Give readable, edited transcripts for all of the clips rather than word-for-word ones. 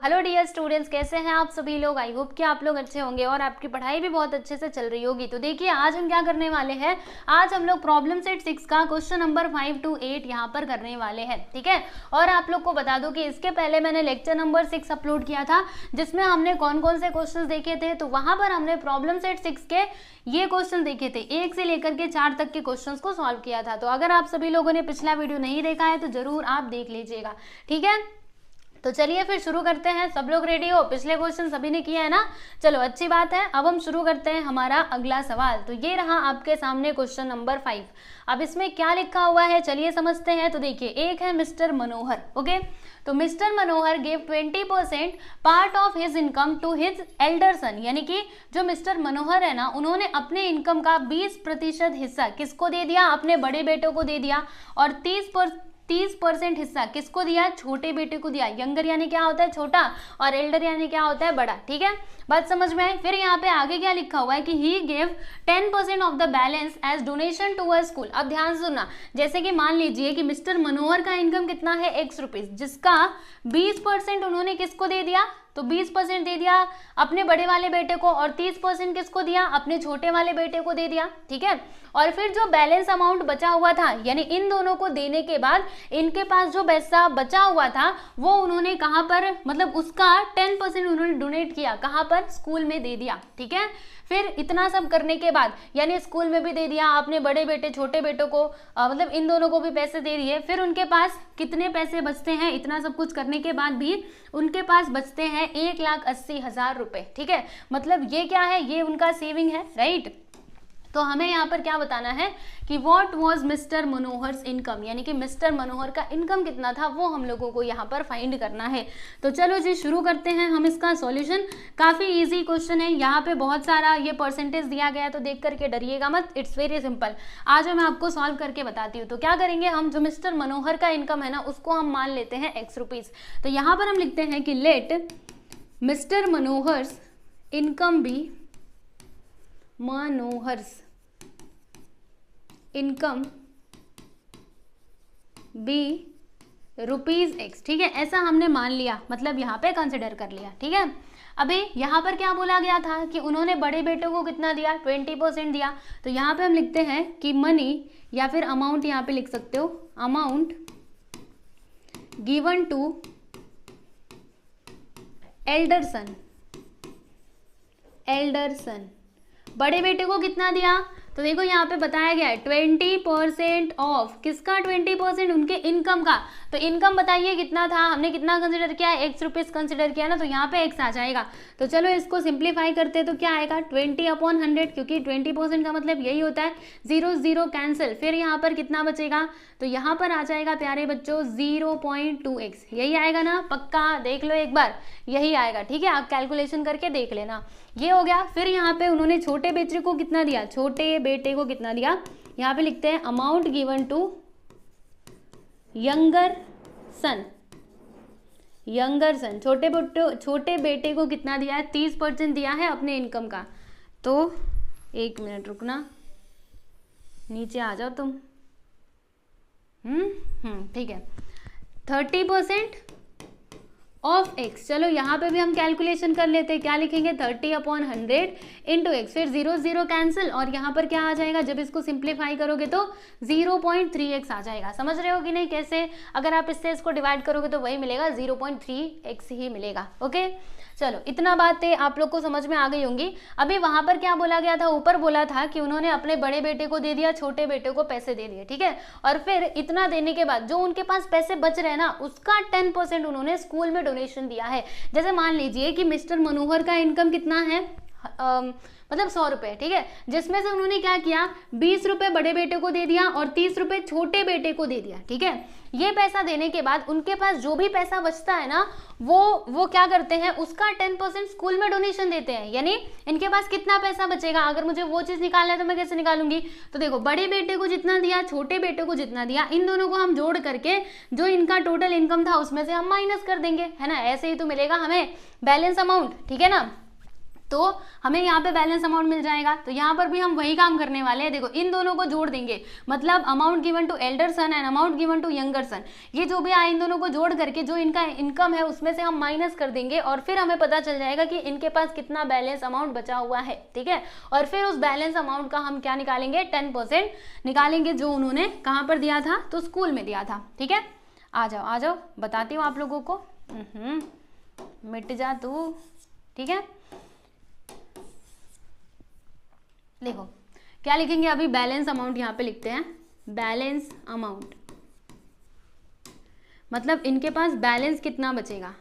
Hello dear students, कैसे हैं आप सभी लोग। आई होप कि आप लोग अच्छे होंगे और आपकी पढ़ाई भी बहुत अच्छे से चल रही होगी। तो देखिए आज हम क्या करने वाले हैं, आज हम लोग प्रॉब्लम सेट 6 का क्वेश्चन नंबर 5 to 8 यहाँ पर करने वाले हैं, ठीक है। और आप लोग को बता दूं कि इसके पहले मैंने लेक्चर नंबर 6 अपलोड किया था जिसमें हमने कौन कौन से क्वेश्चन देखे थे। तो वहां पर हमने प्रॉब्लम सेट 6 के ये क्वेश्चन देखे थे, 1 से लेकर के 4 तक के क्वेश्चंस को सॉल्व किया था। तो अगर आप सभी लोगों ने पिछला वीडियो नहीं देखा है तो जरूर आप देख लीजिएगा, ठीक है। तो चलिए फिर शुरू करते हैं। सब लोग रेडी हो? पिछले क्वेश्चन सभी ने किया है ना, चलो अच्छी बात है। अब हम शुरू करते हैं हमारा अगला सवाल। तो ये रहा आपके सामने क्वेश्चन नंबर 5। अब इसमें क्या लिखा हुआ है चलिए समझते हैं। तो देखिए एक है मिस्टर मनोहर, ओके। तो mister Manohar gave 20% part of his income to his elder son, यानी कि जो मिस्टर मनोहर है ना, उन्होंने अपने इनकम का 20% हिस्सा किसको दे दिया? अपने बड़े बेटे को दे दिया। और 30% हिस्सा किसको दिया? छोटे बेटे को दिया। यंगर यानी क्या होता है? छोटा, और एल्डर यानी क्या होता है? बड़ा, ठीक है। बात समझ में आई? फिर यहाँ पे आगे क्या लिखा हुआ है कि he give 10% of the balance as donation to a school. अब ध्यान सुनना, जैसे कि मान लीजिए कि मिस्टर मनोहर का इनकम कितना है? X रुपीज, जिसका 20% उन्होंने किसको दे दिया? तो 20% दे दिया अपने बड़े वाले बेटे को, और 30% किसको दिया? अपने छोटे वाले बेटे को दे दिया, ठीक है। और फिर जो बैलेंस अमाउंट बचा हुआ था, यानी इन दोनों को देने के बाद इनके पास जो पैसा बचा हुआ था वो उन्होंने कहाँ पर, मतलब उसका 10% उन्होंने डोनेट किया। कहाँ पर? स्कूल में दे दिया, ठीक है। फिर इतना सब करने के बाद, यानी स्कूल में भी दे दिया, अपने बड़े बेटे छोटे बेटों को मतलब इन दोनों को भी पैसे दे दिए। फिर उनके पास कितने पैसे बचते हैं? इतना सब कुछ करने के बाद भी उनके पास बचते हैं 1,80,000 रुपए, ठीक है। मतलब ये क्या है? ये उनका सेविंग है, राइट। तो हमें यहाँ पर क्या बताना है कि what was mister Manohar's income, यानी कि मिस्टर मनोहर का इनकम कितना था वो हम लोगों को यहाँ पर फाइंड करना है। तो चलो जी शुरू करते हैं हम इसका सॉल्यूशन। काफ़ी इजी क्वेश्चन है, यहाँ पे बहुत सारा ये परसेंटेज दिया गया है, तो देख करके डरिएगा मत, इट्स वेरी सिंपल। आज मैं आपको सॉल्व करके बताती हूँ। तो क्या करेंगे हम, जो मिस्टर मनोहर का इनकम है ना उसको हम मान लेते हैं X रुपीज़। तो यहाँ पर हम लिखते हैं कि let Mister Manohar's income be, Manohar's income be ₹X, ठीक है। ऐसा हमने मान लिया, मतलब यहाँ पे कंसिडर कर लिया, ठीक है। अभी यहाँ पर क्या बोला गया था कि उन्होंने बड़े बेटे को कितना दिया? 20% दिया। तो यहाँ पे हम लिखते हैं कि मनी, या फिर अमाउंट यहाँ पे लिख सकते हो, amount given to elder son. Elder son, बड़े बेटे को कितना दिया? तो देखो यहाँ पे बताया गया है 20% ऑफ, किसका? 20% उनके इनकम का। तो इनकम बताइए कितना था, हमने कितना कंसिडर किया है? X रुपीज़ कंसिडर किया ना, तो यहाँ पे X आ जाएगा। तो चलो इसको सिंप्लीफाई करते हैं तो क्या आएगा? 20/100, क्योंकि 20% का मतलब यही होता है। 0 0 कैंसिल, फिर यहाँ पर कितना बचेगा? तो यहाँ पर आ जाएगा प्यारे बच्चों 0.2x, यही आएगा ना? पक्का देख लो एक बार, यही आएगा, ठीक है। आप कैलकुलेशन करके देख लेना। ये हो गया। फिर यहाँ पे उन्होंने छोटे बेटे को कितना दिया? छोटे बेटे को कितना दिया? यहाँ पे लिखते हैं amount given to younger son. Younger son, छोटे बेटे को कितना दिया है? 30% दिया है अपने इनकम का। तो 1 मिनट रुकना, नीचे आ जाओ तुम। ठीक है, 30% ऑफ X। चलो यहाँ पे भी हम कैलकुलेशन कर लेते हैं। क्या लिखेंगे? 30/100 इंटू X, फिर 0 0 कैंसिल, और यहाँ पर क्या आ जाएगा? जब इसको सिंप्लीफाई करोगे तो 0.3x आ जाएगा। समझ रहे हो कि नहीं कैसे? अगर आप इससे इसको डिवाइड करोगे तो वही मिलेगा, 0.3x ही मिलेगा, ओके। चलो इतना बातें आप लोग को समझ में आ गई होंगी। अभी वहां पर क्या बोला गया था? ऊपर बोला था कि उन्होंने अपने बड़े बेटे को दे दिया, छोटे बेटे को पैसे दे दिए, ठीक है। और फिर इतना देने के बाद जो उनके पास पैसे बच रहे हैं ना, उसका 10% उन्होंने स्कूल में डोनेशन दिया है। जैसे मान लीजिए कि मिस्टर मनोहर का इनकम कितना है, मतलब 100 रुपए, ठीक है। जिसमें से उन्होंने क्या किया? 20 रुपए बड़े बेटे को दे दिया और 30 रुपए छोटे बेटे को दे दिया, ठीक है। ये पैसा देने के बाद उनके पास जो भी पैसा बचता है ना, वो क्या करते हैं? उसका 10% स्कूल में डोनेशन देते हैं। यानी इनके पास कितना पैसा बचेगा? अगर मुझे वो चीज निकालना है तो मैं कैसे निकालूंगी? तो देखो, बड़े बेटे को जितना दिया, छोटे बेटे को जितना दिया, इन दोनों को हम जोड़ करके जो इनका टोटल इनकम था उसमें से हम माइनस कर देंगे, है ना। ऐसे ही तो मिलेगा हमें बैलेंस अमाउंट, ठीक है ना। तो हमें यहाँ पे बैलेंस अमाउंट मिल जाएगा। तो यहाँ पर भी हम वही काम करने वाले हैं। देखो इन दोनों को जोड़ देंगे, मतलब amount given to elder son and amount given to younger son, ये जो भी आए इन दोनों को जोड़ करके जो इनका इनकम है उसमें से हम माइनस कर देंगे और फिर हमें पता चल जाएगा कि इनके पास कितना बैलेंस अमाउंट बचा हुआ है। ठीक है, और फिर उस बैलेंस अमाउंट का हम क्या निकालेंगे, 10% निकालेंगे, जो उन्होंने कहाँ पर दिया था, तो स्कूल में दिया था। ठीक है, आ जाओ बताती हूँ आप लोगों को। मिट जा तू। ठीक है, देखो क्या लिखेंगे अभी, बैलेंस अमाउंट यहाँ पे लिखते हैं। बैलेंस अमाउंट मतलब इनके पास बैलेंस कितना बचेगा,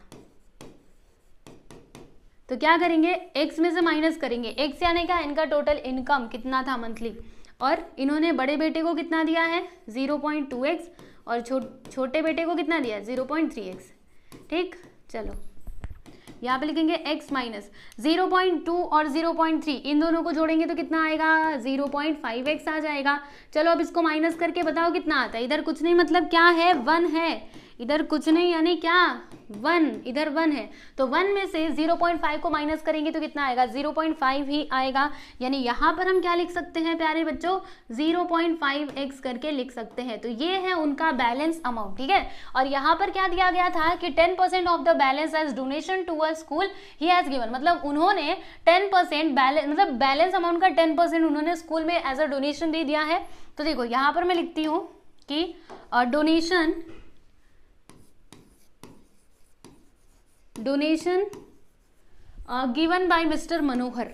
तो क्या करेंगे, x में से माइनस करेंगे। x यानी क्या, इनका टोटल इनकम कितना था मंथली, और इन्होंने बड़े बेटे को कितना दिया है 0.2x और छोटे बेटे को कितना दिया है 0.3x। ठीक, चलो यहाँ पे लिखेंगे x माइनस 0.2 और 0.3 इन दोनों को जोड़ेंगे तो कितना आएगा 0.5x आ जाएगा। चलो अब इसको माइनस करके बताओ कितना आता है। इधर कुछ नहीं, मतलब क्या है 1 है, इधर कुछ नहीं यानी क्या 1, इधर 1 है, तो 1 में से 0.5 को माइनस करेंगे तो कितना आएगा 0.5 ही आएगा। यानी यहाँ पर हम क्या लिख सकते हैं प्यारे बच्चों, 0.5x करके लिख सकते हैं। तो ये है उनका बैलेंस अमाउंट। ठीक है, और यहाँ पर क्या दिया गया था कि 10% of the balance as donation to a school he has given, मतलब उन्होंने 10% बैलेंस, मतलब बैलेंस अमाउंट का 10% उन्होंने स्कूल में एज अ डोनेशन दे दिया है। तो देखो यहाँ पर मैं लिखती हूँ कि donation given by Mister Manohar,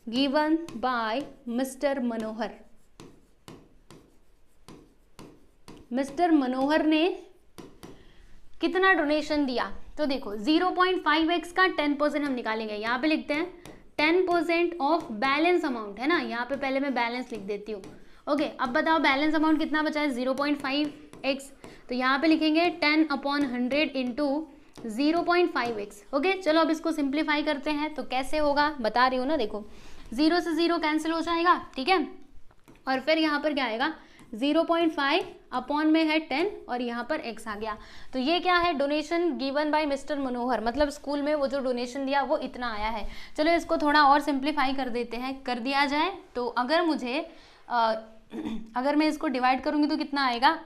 given by Mister Manohar. Mister Manohar ने कितना डोनेशन दिया, तो देखो 0.5x का 10% हम निकालेंगे। यहाँ पे लिखते हैं 10% ऑफ बैलेंस अमाउंट, है ना, यहाँ पे पहले मैं बैलेंस लिख देती हूँ। ओके, अब बताओ बैलेंस अमाउंट कितना बचा है 0.5x, तो यहाँ पे लिखेंगे 10/100 इंटू 0.5x। ओके, चलो अब इसको सिंप्लीफाई करते हैं। तो कैसे होगा बता रही हूँ ना, देखो 0 से 0 कैंसिल हो जाएगा। ठीक है, और फिर यहाँ पर क्या आएगा 0.5 अपॉन में है 10 और यहाँ पर x आ गया। तो ये क्या है, डोनेशन गिवन बाय मिस्टर मनोहर, मतलब स्कूल में वो जो डोनेशन दिया वो इतना आया है। चलो इसको थोड़ा और सिंप्लीफाई कर देते हैं, कर दिया जाए। तो अगर मुझे अगर मैं इसको डिवाइड करूँगी तो कितना आएगा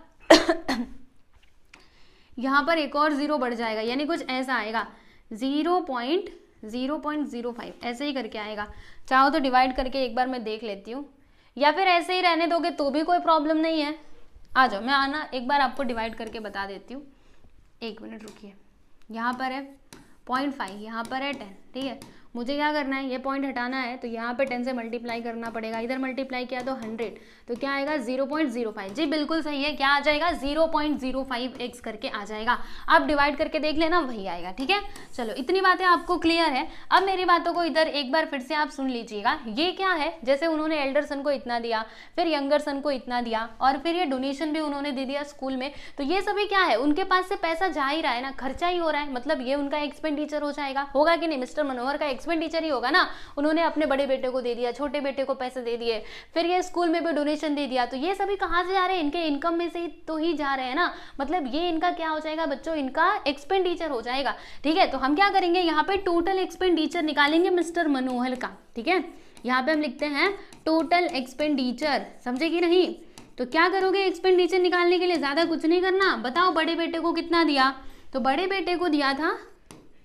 यहाँ पर एक और 0 बढ़ जाएगा, यानी कुछ ऐसा आएगा 0.05 ऐसे ही करके आएगा। चाहो तो डिवाइड करके एक बार मैं देख लेती हूँ, या फिर ऐसे ही रहने दोगे तो भी कोई प्रॉब्लम नहीं है। आ जाओ, मैं आना एक बार आपको डिवाइड करके बता देती हूँ। 1 मिनट रुकिए, यहाँ पर है 0.5, यहाँ पर है 10। ठीक है, मुझे क्या करना है, ये पॉइंट हटाना है, तो यहाँ पे 10 से मल्टीप्लाई करना पड़ेगा। इधर मल्टीप्लाई किया तो 100, तो क्या आएगा 0.05। जी बिल्कुल सही है, क्या आ जाएगा 0.05x करके आ जाएगा। आप डिवाइड करके देख लेना, वही आएगा। ठीक है, चलो इतनी बातें आपको क्लियर है। अब मेरी बातों को इधर एक बार फिर से आप सुन लीजिएगा। ये क्या है, जैसे उन्होंने एल्डर सन को इतना दिया, फिर यंगर सन को इतना दिया, और फिर ये डोनेशन भी उन्होंने दे दिया स्कूल में, तो ये सभी क्या है, उनके पास से पैसा जा ही रहा है ना, खर्चा ही हो रहा है, मतलब ये उनका एक्सपेंडिचर हो जाएगा। होगा कि नहीं, मिस्टर मनोहर का एक्सपेंडिचर ही होगा ना। उन्होंने अपने बड़े बेटे को दे दिया, छोटे बेटे को पैसे दे दिए, फिर ये स्कूल में भी डोनेशन दे दिया, तो ये सभी कहाँ से जा रहे हैं, इनके इनकम में से ही तो ही जा रहे हैं ना। मतलब ये इनका क्या हो जाएगा बच्चों, इनका एक्सपेंडिचर हो जाएगा। ठीक है, तो हम क्या करेंगे, यहाँ पे टोटल एक्सपेंडिचर निकालेंगे मिस्टर मनोहर का। ठीक है, यहाँ पे हम लिखते हैं टोटल एक्सपेंडिचर, समझे कि नहीं। तो क्या करोगे एक्सपेंडिचर निकालने के लिए, ज्यादा कुछ नहीं करना। बताओ बड़े बेटे को कितना दिया, तो बड़े बेटे को दिया था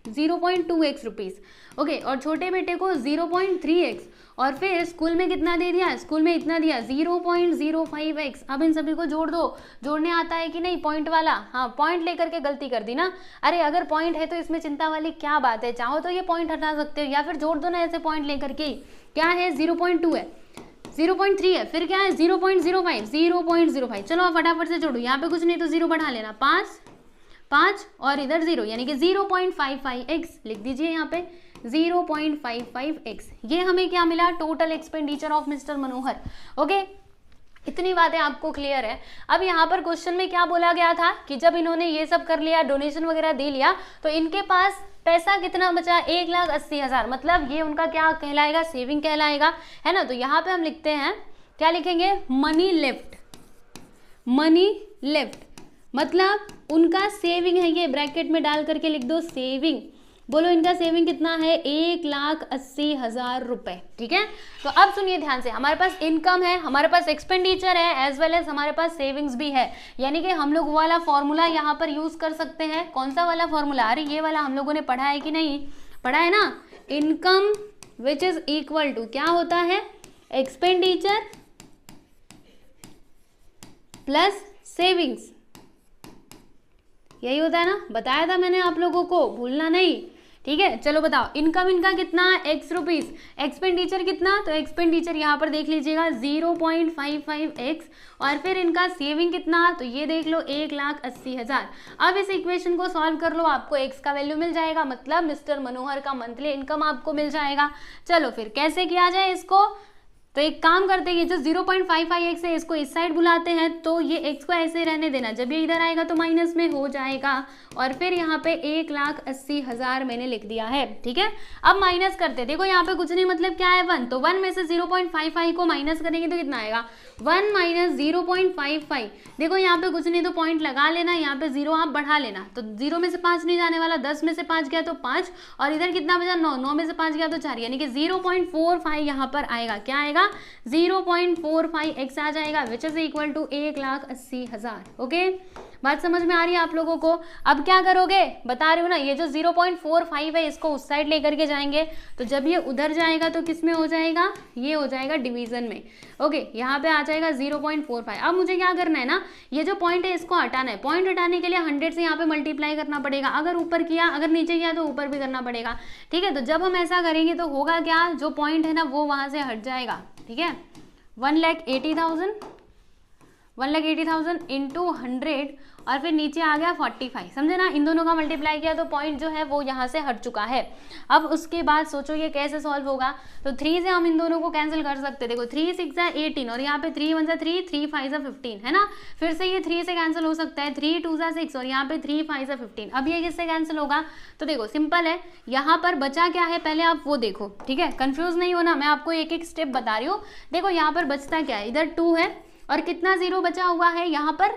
0.2x रुपीज़। ओके, और छोटे बेटे को 0.3x, और फिर स्कूल में कितना दे दिया, स्कूल में इतना दिया 0.05x। अब इन सभी को जोड़ दो, जोड़ने आता है कि नहीं पॉइंट वाला, हाँ पॉइंट लेकर के गलती कर दी ना। अरे अगर पॉइंट है तो इसमें चिंता वाली क्या बात है, चाहो तो ये पॉइंट हटा सकते हो, या फिर जोड़ दो ना ऐसे पॉइंट लेकर के। क्या है 0.2 है, 0.3 है, फिर क्या है 0.05। चलो आप फटाफट से जोड़ो, यहाँ पे कुछ नहीं तो 0 बढ़ा लेना, 5 और इधर 0, यानी कि 0.55x लिख दीजिए यहाँ पे 0.55x। ये हमें क्या मिला, total expenditure of mister Manohar. Okay, इतनी बातें आपको क्लियर है। अब यहाँ पर क्वेश्चन में क्या बोला गया था कि जब इन्होंने ये सब कर लिया, डोनेशन वगैरह दे लिया, तो इनके पास पैसा कितना बचा, 1,80,000, मतलब ये उनका क्या कहलाएगा, सेविंग कहलाएगा, है ना। तो यहाँ पे हम लिखते हैं, क्या लिखेंगे, मनी लेफ्ट, मतलब उनका सेविंग है, ये ब्रैकेट में डाल करके लिख दो सेविंग। बोलो इनका सेविंग कितना है, 1,80,000 रुपए। ठीक है, तो अब सुनिए ध्यान से, हमारे पास इनकम है, हमारे पास एक्सपेंडिचर है, एज वेल एज हमारे पास सेविंग्स भी है, यानी कि हम लोग वाला फॉर्मूला यहाँ पर यूज कर सकते हैं। कौन सा वाला फॉर्मूला, अरे ये वाला हम लोगों ने पढ़ा है कि नहीं, पढ़ा है ना, income which is equal to क्या होता है, एक्सपेंडिचर प्लस सेविंग्स, यही होता है ना, बताया था मैंने आप लोगों को, भूलना नहीं। ठीक है, चलो बताओ, इनकम इनका कितना, x रुपीज, एक्सपेंडिचर कितना, तो एक्सपेंडिचर यहाँ पर देख लीजिएगा 0.55x, और फिर इनका सेविंग कितना, तो ये देख लो 1,80,000। अब इस इक्वेशन को सॉल्व कर लो, आपको x का वैल्यू मिल जाएगा, मतलब मिस्टर मनोहर का मंथली इनकम आपको मिल जाएगा। चलो फिर कैसे किया जाए इसको, तो एक काम करते हैं, ये जो 0.55x है इसको इस साइड बुलाते हैं, तो ये x को ऐसे रहने देना, जब ये इधर आएगा तो माइनस में हो जाएगा, और फिर यहाँ पे 1,80,000 मैंने लिख दिया है। ठीक है, अब माइनस करते हैं, देखो यहाँ पे कुछ नहीं, मतलब क्या है 1, तो 1 में से 0.55 को माइनस करेंगे तो कितना आएगा, 1 माइनस 0.55, देखो यहाँ पे कुछ नहीं तो पॉइंट लगा लेना, यहाँ पे 0 आप बढ़ा लेना, तो 0 में से 5 नहीं जाने वाला, 10 में से 5 गया तो 5, और इधर कितना बचा 9, 9 में से 5 गया तो 4, यानी कि 0.45 यहाँ पर आएगा, क्या आएगा 0.45x आ जाएगा, which is equal to 1,80,000। Okay, बात समझ में आ रही है आप लोगों को। अब क्या करोगे, बता रही हूँ ना, ये जो 0.45 है इसको उस साइड लेकर के जाएंगे, तो जब ये उधर जाएगा तो किस में हो जाएगा, ये हो जाएगा डिवीजन में। ओके, यहाँ पे आ जाएगा 0.45। अब मुझे क्या करना है ना, ये जो पॉइंट है इसको हटाना है, पॉइंट हटाने के लिए 100 से यहाँ पे मल्टीप्लाई करना पड़ेगा, अगर ऊपर किया, अगर नीचे किया तो ऊपर भी करना पड़ेगा। ठीक है, तो जब हम ऐसा करेंगे तो होगा क्या, जो पॉइंट है ना वो वहां से हट जाएगा। ठीक है, 1,80,000 इंटू 100, और फिर नीचे आ गया 45, समझे ना, इन दोनों का मल्टीप्लाई किया तो पॉइंट जो है वो यहाँ से हट चुका है। अब उसके बाद सोचो ये कैसे सॉल्व होगा, तो 3 से हम इन दोनों को कैंसिल कर सकते हैं, देखो 3 6 18, और यहाँ पे 3 1 3, 3 5 15, है ना, फिर से ये 3 से कैंसिल हो सकता है, 3 2 6, और यहाँ पे 3 5 15। अब ये किससे कैंसिल होगा, तो देखो सिंपल है, यहाँ पर बचा क्या है पहले आप वो देखो। ठीक है, कंफ्यूज नहीं होना, मैं आपको एक एक स्टेप बता रही हूँ। देखो यहाँ पर बचता क्या है, इधर 2 है और कितना 0 बचा हुआ है यहाँ पर,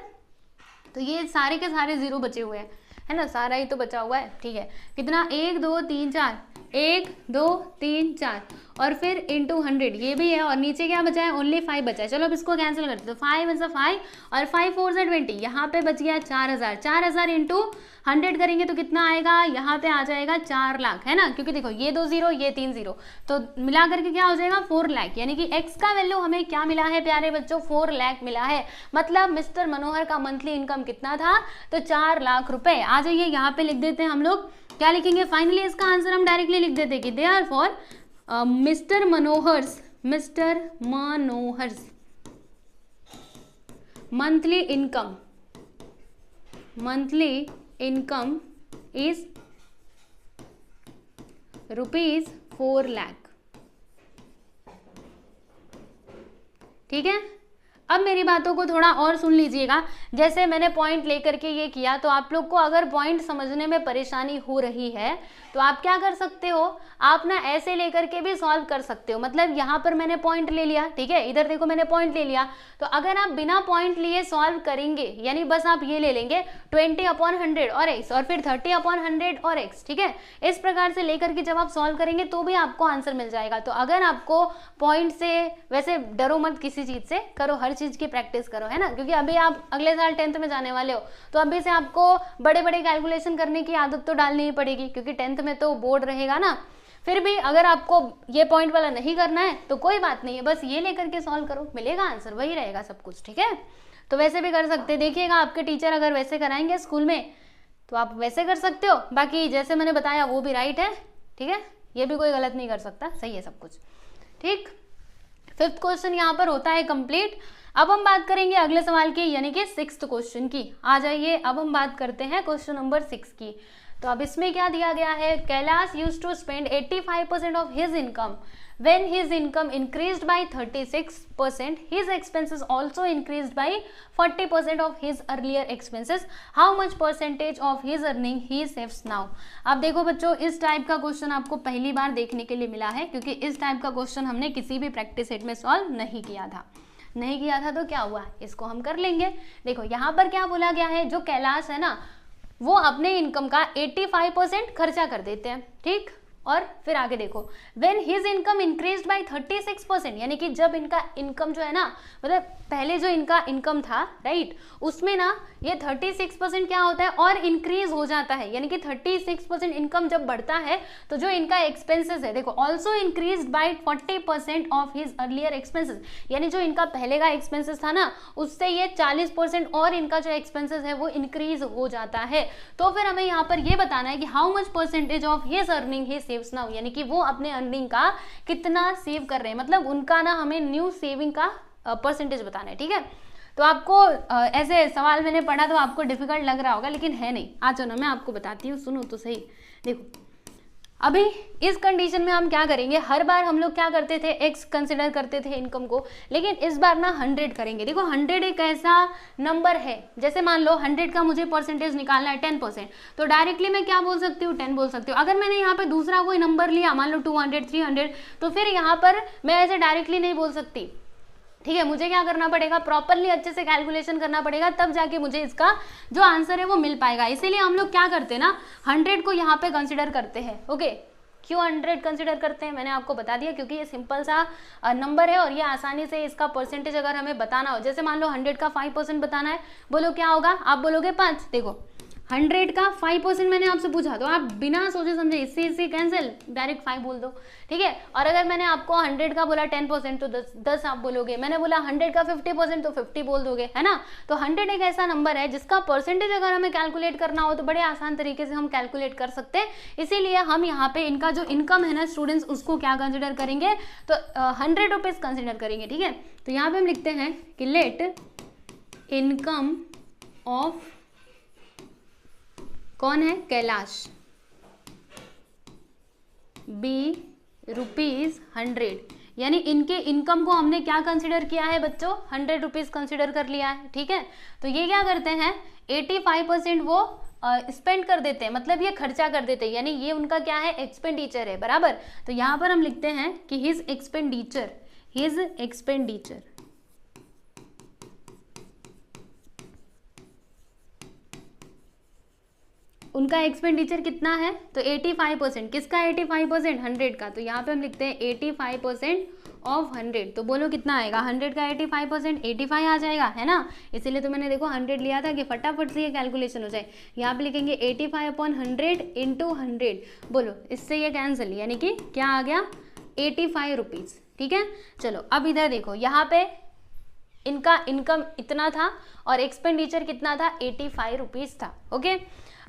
तो ये सारे के सारे 0 बचे हुए हैं, है ना, सारा ही तो बचा हुआ है। ठीक है, कितना 1 2 3 4, 1 2 3 4, और फिर इंटू 100 ये भी है, और नीचे क्या बचा है, ओनली 5 बचा है। चलो अब इसको कैंसिल करते, तो 5 1 5 और 5 4 20, यहाँ पे बच गया 4,000, 4,000 इंटू 100 करेंगे तो कितना आएगा, यहाँ पे आ जाएगा 4 लाख, है ना, क्योंकि देखो ये 2 0 ये 3 0, तो मिला करके क्या हो जाएगा 4 लाख, यानी कि x का वैल्यू हमें क्या मिला है प्यारे बच्चों, 4 लाख मिला है। मतलब मिस्टर मनोहर का मंथली इनकम कितना था, तो 4 लाख रुपए। आ जाइए यहाँ पे लिख देते हैं हम लोग, क्या लिखेंगे, फाइनली इसका आंसर हम डायरेक्टली लिख देते कि therefore Mister Manohar's monthly income is ₹4 lakh. ठीक है, अब मेरी बातों को थोड़ा और सुन लीजिएगा। जैसे मैंने पॉइंट लेकर के ये किया, तो आप लोग को अगर पॉइंट समझने में परेशानी हो रही है तो आप क्या कर सकते हो, आप ना ऐसे लेकर के भी सॉल्व कर सकते हो। मतलब यहाँ पर मैंने पॉइंट ले लिया, ठीक है, इधर देखो मैंने पॉइंट ले लिया, तो अगर आप बिना पॉइंट लिए सॉल्व करेंगे, यानी बस आप ये ले लेंगे 20/100 और x, और फिर 30/100 और x, ठीक है, इस प्रकार से लेकर के जब आप सॉल्व करेंगे तो भी आपको आंसर मिल जाएगा। तो अगर आपको पॉइंट से, वैसे डरो मत किसी चीज से, करो, हर चीज की प्रैक्टिस करो, है ना, क्योंकि अभी आप अगले साल 10th में जाने वाले हो, तो अभी से आपको बड़े बड़े कैलकुलेशन करने की आदत तो डालनी ही पड़ेगी, क्योंकि 10th में तो बोर्ड रहेगा ना। फिर भी अगर आपको ये पॉइंट वाला नहीं करना है तो कोई बात नहीं है, बस ये लेकर के सॉल्व करो, मिलेगा आंसर, वही रहेगा सब कुछ। ठीक है, तो वैसे भी कर सकते, देखिएगा आपके टीचर अगर वैसे कराएंगे स्कूल में तो आप वैसे कर सकते हो, बाकी जैसे मैंने बताया वो भी राइट है। ठीक है, ये भी कोई गलत नहीं कर सकता, सही है सब कुछ। ठीक, 5th क्वेश्चन यहाँ पर होता है कंप्लीट। अब हम बात करेंगे अगले सवाल की, यानी कि 6th क्वेश्चन की। आ जाइए, अब हम बात करते हैं क्वेश्चन नंबर 6 की। तो अब इसमें क्या दिया गया है, Kailash used to spend 85% of his income when his income increased by 36%, his expenses also increased by 40% of his earlier expenses. How much percentage of his earning he saves now? अब देखो बच्चों, इस टाइप का क्वेश्चन आपको पहली बार देखने के लिए मिला है, क्योंकि इस टाइप का क्वेश्चन हमने किसी भी प्रैक्टिस सेट में सॉल्व नहीं किया था। तो क्या हुआ, इसको हम कर लेंगे। देखो यहाँ पर क्या बोला गया है, जो कैलाश है ना, वो अपने इनकम का 85% खर्चा कर देते हैं, ठीक। और फिर आगे देखो, when his income increased by 36%, यानी कि जब इनका इनकम जो है ना, मतलब पहले जो इनका इनकम था, राइट, उसमें ना ये 36% क्या होता है और इंक्रीज हो जाता है, यानी कि 36% इनकम जब बढ़ता है तो जो इनका एक्सपेंसेस है, देखो, also increased by 40% of his earlier expenses, यानी जो इनका पहले का एक्सपेंसेस था ना, उससे ये 40% और इनका जो एक्सपेंसेस है वो इंक्रीज हो जाता है। तो फिर हमें यहाँ पर ये बताना है कि how much percentage of his earning he saves now, यानी कि वो अपने अर्निंग का कितना सेव कर रहे हैं, मतलब उनका ना हमें न्यू सेविंग का परसेंटेज बताना है, ठीक है। तो आपको ऐसे सवाल मैंने पढ़ा तो आपको डिफिकल्ट लग रहा होगा, लेकिन है नहीं। आ जाओ ना, मैं आपको बताती हूँ, सुनो तो सही। देखो अभी इस कंडीशन में हम क्या करेंगे, हर बार हम लोग क्या करते थे, एक्स कंसिडर करते थे इनकम को, लेकिन इस बार ना 100 करेंगे। देखो 100 एक ऐसा नंबर है, जैसे मान लो 100 का मुझे परसेंटेज निकालना है 10%, तो डायरेक्टली मैं क्या बोल सकती हूँ, 10 बोल सकती हूँ। अगर मैंने यहाँ पे दूसरा कोई नंबर लिया, मान लो 200, 300, तो फिर यहाँ पर मैं ऐसे डायरेक्टली नहीं बोल सकती, ठीक है। मुझे क्या करना पड़ेगा, प्रॉपरली अच्छे से कैलकुलेशन करना पड़ेगा, तब जाके मुझे इसका जो आंसर है वो मिल पाएगा। इसीलिए हम लोग क्या करते हैं ना, 100 को यहाँ पे कंसिडर करते हैं। ओके, क्यों 100 कंसिडर करते हैं मैंने आपको बता दिया, क्योंकि ये सिंपल सा नंबर है और ये आसानी से इसका परसेंटेज अगर हमें बताना हो, जैसे मान लो 100 का 5% बताना है, बोलो क्या होगा, आप बोलोगे 5। देखो 100 का 5% मैंने आपसे पूछा, तो आप बिना सोचे समझे इससे कैंसिल, डायरेक्ट 5 बोल दो, ठीक है। और अगर मैंने आपको 100 का बोला 10%, तो 10 आप बोलोगे। मैंने बोला 100 का 50%, तो 50 बोल दोगे, है ना। तो 100 एक ऐसा नंबर है जिसका परसेंटेज अगर हमें कैलकुलेट करना हो तो बड़े आसान तरीके से हम कैलकुलेट कर सकते हैं। इसीलिए हम यहाँ पे इनका जो इनकम है ना स्टूडेंट्स, उसको क्या कंसिडर करेंगे, तो 100 रुपीज कंसिडर करेंगे, ठीक है। तो यहाँ पे हम लिखते हैं कि लेट इनकम ऑफ, कौन है, कैलाश, बी ₹100, यानी इनके इनकम को हमने क्या कंसिडर किया है बच्चों, 100 रुपीज कंसिडर कर लिया है, ठीक है। तो ये क्या करते हैं, 85% वो स्पेंड कर देते हैं, मतलब ये खर्चा कर देते हैं, यानी ये उनका क्या है, एक्सपेंडिचर है, बराबर। तो यहाँ पर हम लिखते हैं कि हिज एक्सपेंडिचर, उनका एक्सपेंडिचर कितना है, तो 85%, किसका 85%, 100 का। तो यहाँ पे हम लिखते हैं 85% ऑफ 100, तो बोलो कितना आएगा, 100 का 85%, 85 आ जाएगा, है ना। इसीलिए तो मैंने देखो 100 लिया था कि फटाफट से ये कैलकुलेशन हो जाए। यहाँ पे लिखेंगे 85/100 इंटू 100, बोलो इससे ये कैंसिल, यानी कि क्या आ गया, 85 रुपीज़, ठीक है। चलो अब इधर देखो, यहाँ पे इनका इनकम इतना था और एक्सपेंडिचर कितना था, 85 रुपीज़ था, ओके।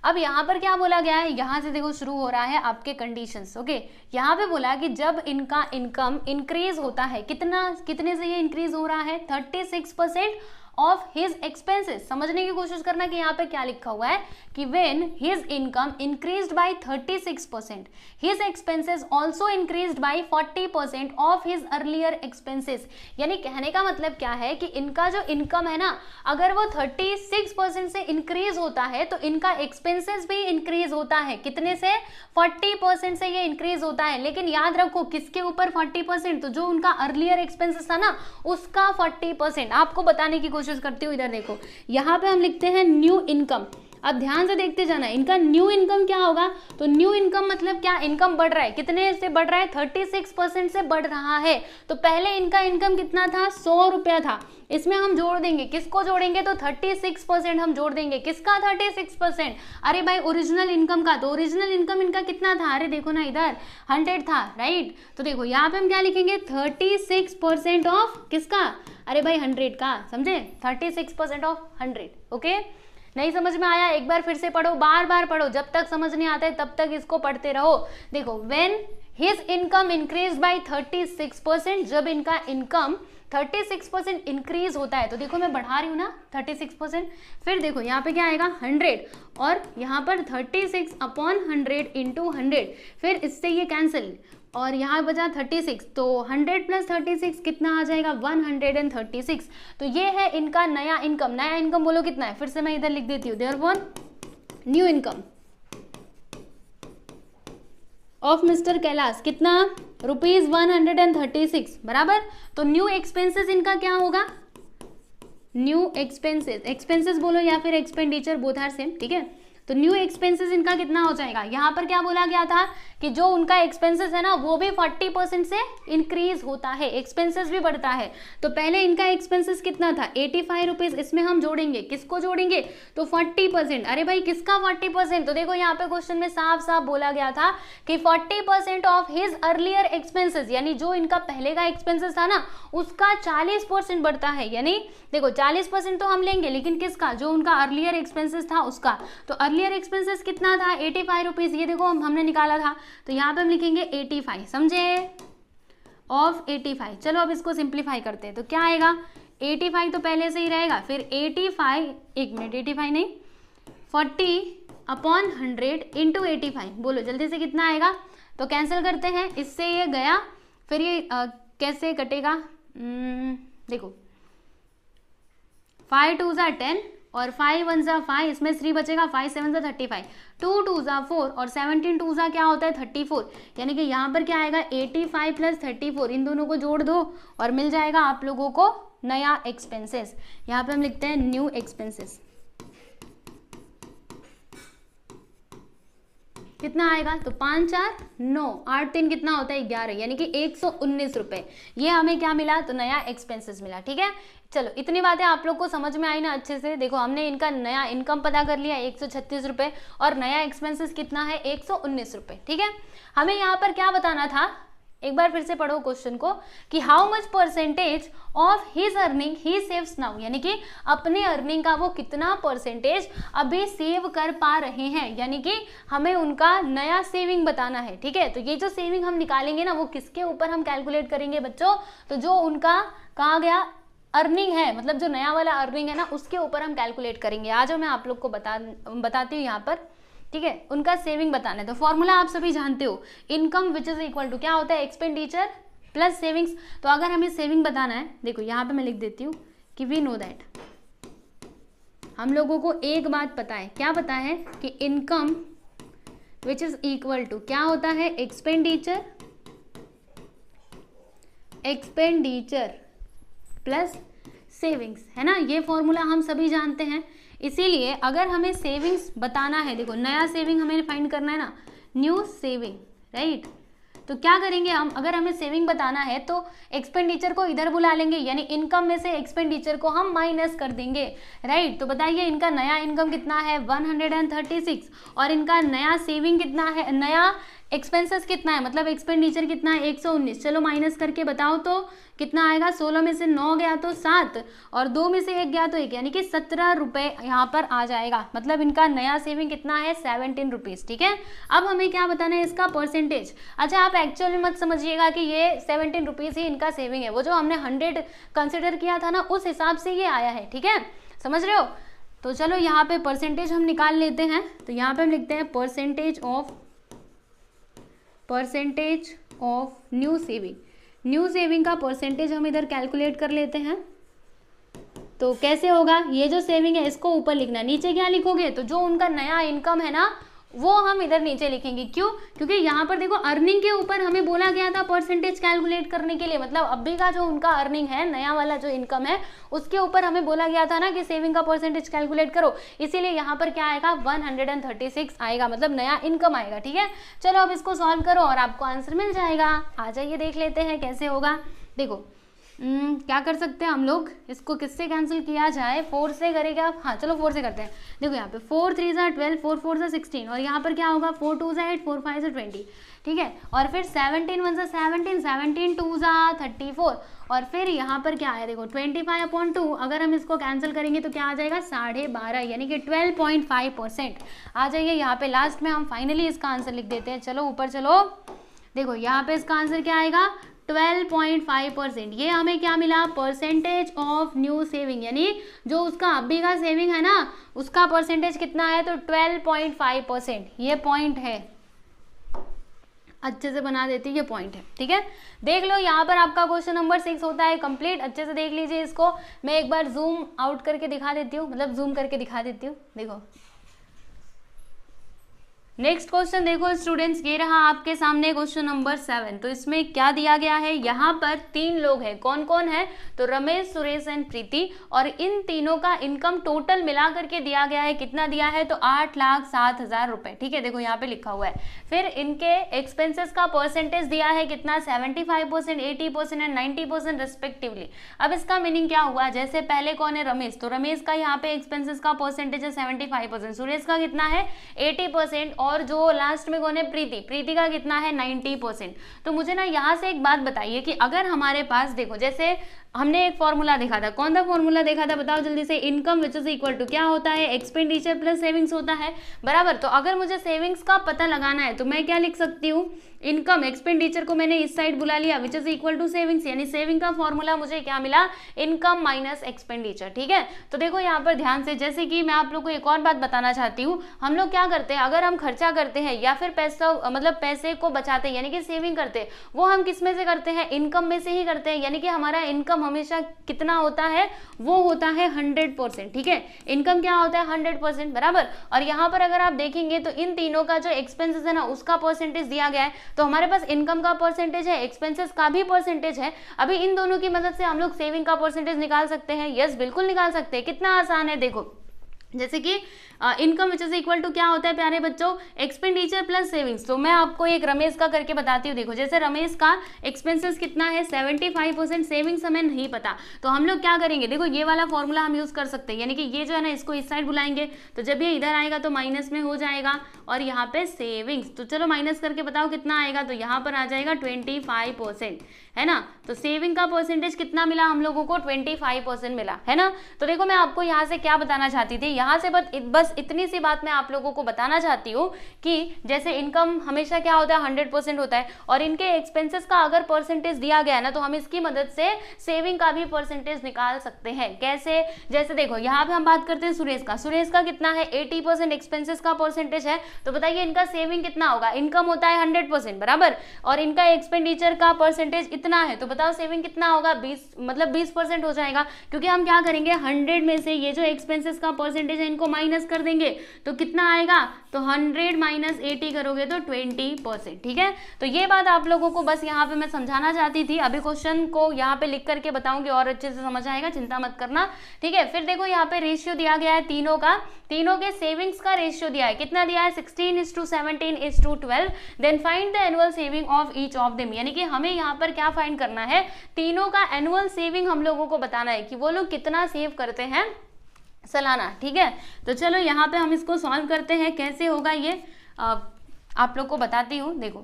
अब यहाँ पर क्या बोला गया है, यहाँ से देखो शुरू हो रहा है आपके कंडीशंस, ओके। यहाँ पे बोला कि जब इनका इनकम इंक्रीज होता है, कितने से ये इंक्रीज हो रहा है, 36% ऑफ हिज एक्सपेंसेस। समझने की कोशिश करना कि यहाँ पे क्या लिखा हुआ है कि when his income increased by 36%, his expenses also increased by 40% of his earlier expenses. यानी कहने का मतलब क्या है कि इनका जो इनकम है ना, अगर वो 36% से इंक्रीज होता है तो इनका एक्सपेंसेस भी इंक्रीज होता है, कितने से, 40% से ये इंक्रीज होता है। लेकिन याद रखो किसके ऊपर 40%, तो जो उनका अर्लियर एक्सपेंसेस था ना उसका 40%। आपको बताने की कोशिश करती हूँ, इधर देखो यहाँ पे हम लिखते हैं न्यू इनकम। अब ध्यान से देखते जाना, इनका न्यू इनकम क्या होगा, तो न्यू इनकम मतलब क्या, इनकम बढ़ रहा है, कितने से बढ़ रहा है, 36% से बढ़ रहा है। तो पहले इनका इनकम कितना था, 100 रुपया था, इसमें हम जोड़ देंगे, किसको जोड़ेंगे, तो 36% हम जोड़ देंगे, किसका 36%, अरे भाई ओरिजिनल इनकम का। तो ओरिजिनल इनकम इनका कितना था, अरे देखो ना इधर 100 था, राइट। तो देखो यहाँ पे हम क्या लिखेंगे, 36% ऑफ किसका, अरे भाई 100 का, समझे, 36% ऑफ 100, ओके। नहीं समझ में आया, एक बार फिर से पढ़ो, बार बार पढ़ो, जब तक समझ नहीं आता है तब तक इसको पढ़ते रहो। देखो when his income increase by 36%, जब इनका इनकम 36% इंक्रीज होता है, तो देखो मैं बढ़ा रही हूँ ना 36%, फिर देखो यहाँ पे क्या आएगा 100 और यहाँ पर 36/100 इंटू 100, फिर इससे ये कैंसिल और यहाँ बचा 36, तो 100 + 36 कितना आ जाएगा, 136। तो ये है इनका नया इनकम। नया इनकम बोलो कितना है, फिर से मैं इधर लिख देती हूँ, therefore new income of mister Kailash कितना, ₹136, बराबर। तो न्यू एक्सपेंसेस इनका क्या होगा, न्यू एक्सपेंसेस, एक्सपेंसेस बोलो या फिर एक्सपेंडिचर, बोथ आर सेम, ठीक है। तो न्यू एक्सपेंसेस इनका कितना हो जाएगा, यहाँ पर क्या बोला गया था कि जो उनका एक्सपेंसेस है ना वो भी 40% से इंक्रीज होता है, एक्सपेंसेस भी बढ़ता है। तो पहले इनका एक्सपेंसेस कितना था 85 रुपीज, इसमें हम जोड़ेंगे, किसको जोड़ेंगे, तो 40%। अरे भाई किसका 40%, तो देखो यहाँ पे क्वेश्चन में साफ साफ बोला गया था कि 40% ऑफ हिज अर्लियर एक्सपेंसेस, यानी जो इनका पहले का एक्सपेंसेस था ना उसका 40% बढ़ता है। यानी देखो 40% तो हम लेंगे, लेकिन किसका, जो उनका अर्लियर एक्सपेंसेस था उसका। तो अर्लियर एक्सपेंसेस कितना था 85 रुपीज, ये देखो हमने निकाला था, तो यहाँ पे हम लिखेंगे 85, समझे, ऑफ 85। चलो अब इसको सिंप्लीफाई करते हैं, तो क्या आएगा 85 तो पहले से ही रहेगा, फिर 85, एक मिनट 85 नहीं 40/100 इंटू 85, बोलो जल्दी से कितना आएगा, तो कैंसिल करते हैं, इससे ये गया, फिर ये कैसे कटेगा, देखो 5 2 ज़ा 10 और 5 1 ज़ा 5, इसमें 3 बचेगा, 5 7 ज़ा 35, 2 2 ज़ा 4 और 17 2 ज़ा क्या होता है 34, यानी कि यहाँ पर क्या आएगा 85 प्लस 34, इन दोनों को जोड़ दो और मिल जाएगा आप लोगों को नया एक्सपेंसेस। यहाँ पे हम लिखते हैं न्यू एक्सपेंसेस, कितना आएगा, तो 5 4 9 8 3 कितना होता है 11, यानी कि 119 रुपए, ये हमें क्या मिला, तो नया एक्सपेंसेस मिला। ठीक है, चलो इतनी बातें आप लोग को समझ में आई ना अच्छे से। देखो हमने इनका नया इनकम पता कर लिया 136 रुपए और नया एक्सपेंसेस कितना है 119 रुपए। ठीक है, हमें यहाँ पर क्या बताना था, एक बार फिर से पढ़ो क्वेश्चन को कि how much percentage of his earning he saves now, यानी कि अपने अर्निंग का वो कितना परसेंटेज अभी सेव कर पा रहे हैं, यानी कि हमें उनका नया सेविंग बताना है। ठीक है, तो ये जो सेविंग हम निकालेंगे ना वो किसके ऊपर हम कैलकुलेट करेंगे बच्चों, तो जो उनका कहा गया अर्निंग है, मतलब जो नया वाला अर्निंग है ना उसके ऊपर हम कैलकुलेट करेंगे। आज मैं आप लोग को बताती हूँ यहाँ पर। ठीक है, उनका सेविंग बताना है, तो फॉर्मूला आप सभी जानते हो, income which is equal to क्या होता है एक्सपेंडिचर प्लस सेविंग्स। तो अगर हमें सेविंग बताना है, देखो यहाँ पे मैं लिख देती हूँ कि वी नो दैट, हम लोगों को एक बात पता है, क्या पता है कि income which is equal to क्या होता है एक्सपेंडिचर प्लस सेविंग्स, है ना, ये फॉर्मूला हम सभी जानते हैं। इसीलिए अगर हमें सेविंग्स बताना है, देखो नया सेविंग हमें फाइंड करना है ना, न्यू सेविंग, राइट, तो क्या करेंगे हम, अगर हमें सेविंग बताना है तो एक्सपेंडिचर को इधर बुला लेंगे, यानी इनकम में से एक्सपेंडिचर को हम माइनस कर देंगे, राइट। तो बताइए इनका नया इनकम कितना है 136 और इनका नया सेविंग कितना है, नया एक्सपेंसेस कितना है, मतलब एक्सपेंडिचर कितना है 119। चलो माइनस करके बताओ तो कितना आएगा, 16 में से 9 गया तो 7 और 2 में से 1 गया तो 1, यानी कि 17 रुपये यहाँ पर आ जाएगा। मतलब इनका नया सेविंग कितना है 17 रुपीज़। ठीक है, अब हमें क्या बताना है इसका परसेंटेज। अच्छा आप एक्चुअल में मत समझिएगा कि ये 17 रुपीज़ ही इनका सेविंग है, वो जो हमने 100 कंसिडर किया था ना उस हिसाब से ये आया है। ठीक है, समझ रहे हो। तो चलो यहाँ पे परसेंटेज हम निकाल लेते हैं, तो यहाँ पे हम लिखते हैं percentage of new saving. New saving का परसेंटेज हम इधर कैलकुलेट कर लेते हैं। तो कैसे होगा, ये जो सेविंग है इसको ऊपर लिखना, नीचे क्या लिखोगे, तो जो उनका नया इनकम है ना वो हम इधर नीचे लिखेंगे। क्यों, क्योंकि यहाँ पर देखो अर्निंग के ऊपर हमें बोला गया था परसेंटेज कैलकुलेट करने के लिए, मतलब अभी का जो उनका अर्निंग है, नया वाला जो इनकम है उसके ऊपर हमें बोला गया था ना कि सेविंग का परसेंटेज कैलकुलेट करो, इसीलिए यहाँ पर क्या आएगा 136 आएगा, मतलब नया इनकम आएगा। ठीक है, चलो अब इसको सॉल्व करो और आपको आंसर मिल जाएगा। आ जाइए देख लेते हैं कैसे होगा। देखो क्या कर सकते हैं हम लोग, इसको किससे कैंसिल किया जाए, 4 से करेंगे आप, हाँ चलो 4 से करते हैं। देखो यहाँ पे 4 3 ज़ा 12, 4 4 ज़ा 16 और यहाँ पर क्या होगा 4 2 ज़ा 8, 4 5 ज़ा 20। ठीक है, और फिर 17 1 ज़ा 17, 17 2 ज़ा 34 और फिर यहाँ पर क्या आया देखो 25/2, अगर हम इसको कैंसिल करेंगे तो क्या आ जाएगा 12.5, यानी कि 12.5% आ जाइए। यहाँ पे लास्ट में हम फाइनली इसका आंसर लिख देते हैं। चलो ऊपर चलो, देखो यहाँ पे इसका आंसर क्या आएगा 12.5%। ये हमें क्या मिला, परसेंटेज ऑफ न्यू सेविंग, यानी जो उसका अभी का सेविंग है ना उसका परसेंटेज कितना है, तो 12.5%। ये पॉइंट है, अच्छे से बना देती, ये पॉइंट है। ठीक है, देख लो यहाँ पर आपका क्वेश्चन नंबर 6 होता है कंप्लीट। अच्छे से देख लीजिए इसको, मैं एक बार जूम आउट करके दिखा देती हूँ, मतलब जूम करके दिखा देती हूँ। देखो नेक्स्ट क्वेश्चन देखो स्टूडेंट्स, ये रहा आपके सामने क्वेश्चन नंबर 7। तो इसमें क्या दिया गया है, यहाँ पर 3 लोग हैं, कौन कौन है, तो रमेश, सुरेश एंड प्रीति, और इन तीनों का इनकम टोटल मिला करके दिया गया है, कितना दिया है, तो 8,07,000 रुपए। ठीक है, देखो यहाँ पे लिखा हुआ है। फिर इनके एक्सपेंसेस का परसेंटेज दिया है कितना, 75%, 80% एंड 90% रिस्पेक्टिवली। अब इसका मीनिंग क्या हुआ, जैसे पहले कौन है, रमेश, तो रमेश का यहाँ पे एक्सपेंसेस का परसेंटेज है 75%, सुरेश का कितना है 80%, और जो लास्ट में कौन है, प्रीति, प्रीति का कितना है 90%। तो मुझे ना यहाँ से एक बात बताइए कि अगर हमारे पास देखो, जैसे हमने एक फॉर्मूला देखा था, कौन सा फॉर्मूला देखा था, बताओ जल्दी से, income which is equal to क्या होता है, एक्सपेंडिचर प्लस सेविंग्स होता है, बराबर। तो अगर मुझे सेविंग्स का पता लगाना है तो मैं क्या लिख सकती हूँ, इनकम, एक्सपेंडिचर को मैंने इस साइड बुला लिया, which is equal to savings, यानी सेविंग का फॉर्मूला मुझे क्या मिला, इनकम माइनस एक्सपेंडिचर। ठीक है, तो देखो यहाँ पर ध्यान से, जैसे कि मैं आप लोग को एक और बात बताना चाहती हूँ, हम लोग क्या करते हैं, अगर हम खर्चा करते हैं या फिर पैसा मतलब पैसे को बचाते हैं यानी कि सेविंग करते हैं, वो हम किस में से करते हैं, इनकम में से ही करते हैं, यानी कि हमारा इनकम हमेशा कितना होता है, वो होता है 100%। ठीक है, इनकम क्या होता है 100%, बराबर। और यहाँ पर अगर आप देखेंगे तो इन तीनों का जो एक्सपेंसेस है ना, उसका परसेंटेज दिया गया है, तो हमारे पास इनकम का परसेंटेज है, एक्सपेंसेस का भी परसेंटेज है। अभी इन दोनों की मदद से हम लोग सेविंग का परसेंटेज निकाल सकते हैं, यस बिल्कुल निकाल सकते हैं। कितना आसान है, देखो जैसे कि income which is equal to क्या होता है प्यारे बच्चों, एक्सपेंडिचर प्लस सेविंग्स। तो मैं आपको एक रमेश का करके बताती हूँ। देखो जैसे रमेश का एक्सपेंसेस कितना है 75%, सेविंग्स हमें नहीं पता, तो हम लोग क्या करेंगे, देखो ये वाला फॉर्मूला हम यूज कर सकते हैं, यानी कि ये जो है ना, इसको इस साइड बुलाएंगे, तो जब ये इधर आएगा तो माइनस में हो जाएगा, और यहाँ पे सेविंग्स, तो चलो माइनस करके बताओ कितना आएगा, तो यहाँ पर आ जाएगा 25%, है ना। तो सेविंग का परसेंटेज कितना मिला हम लोगों को, 25% मिला, है ना। तो देखो मैं आपको यहाँ से क्या बताना चाहती थी, यहाँ से बस इतनी सी बात मैं आप लोगों को बताना चाहती हूँ कि जैसे इनकम हमेशा क्या होता है 100% होता है, और इनके एक्सपेंसेस का अगर परसेंटेज दिया गया है ना, तो हम इसकी मदद से सेविंग का भी परसेंटेज निकाल सकते हैं। कैसे, जैसे देखो यहाँ पे हम बात करते हैं सुरेश का, सुरेश का कितना है 80% एक्सपेंसेस का परसेंटेज है, तो बताइए इनका सेविंग कितना होगा, इनकम होता है 100%, बराबर, और इनका एक्सपेंडिचर का परसेंटेज इतना है, तो बताओ सेविंग कितना होगा, 20% हो जाएगा, क्योंकि हम क्या करेंगे 100 में से ये जो एक्सपेंसेस का परसेंटेज है इनको माइनस कर देंगे, तो कितना आएगा, तो 100 माइनस 80 करोगे तो 20%। ठीक है, तो ये बात आप लोगों को बस यहाँ पे मैं समझाना चाहती थी। अभी क्वेश्चन को यहाँ पे लिख करके बताऊंगी और अच्छे से समझ आएगा, चिंता मत करना। ठीक है, फिर देखो यहाँ पे रेशियो दिया गया है तीनों का, तीनों के सेविंग्स का रेशियो दिया है, कितना दिया है 16:17:12। Then find the annual saving of each of them, यानी कि हमें यहाँ पर क्या फाइंड करना है, तीनों का एनुअल सेविंग हम लोगों को बताना है कि वो लोग कितना सेव करते हैं सालाना। ठीक है, तो चलो यहाँ पे हम इसको सॉल्व करते हैं, कैसे होगा ये आप लोग को बताती हूँ। देखो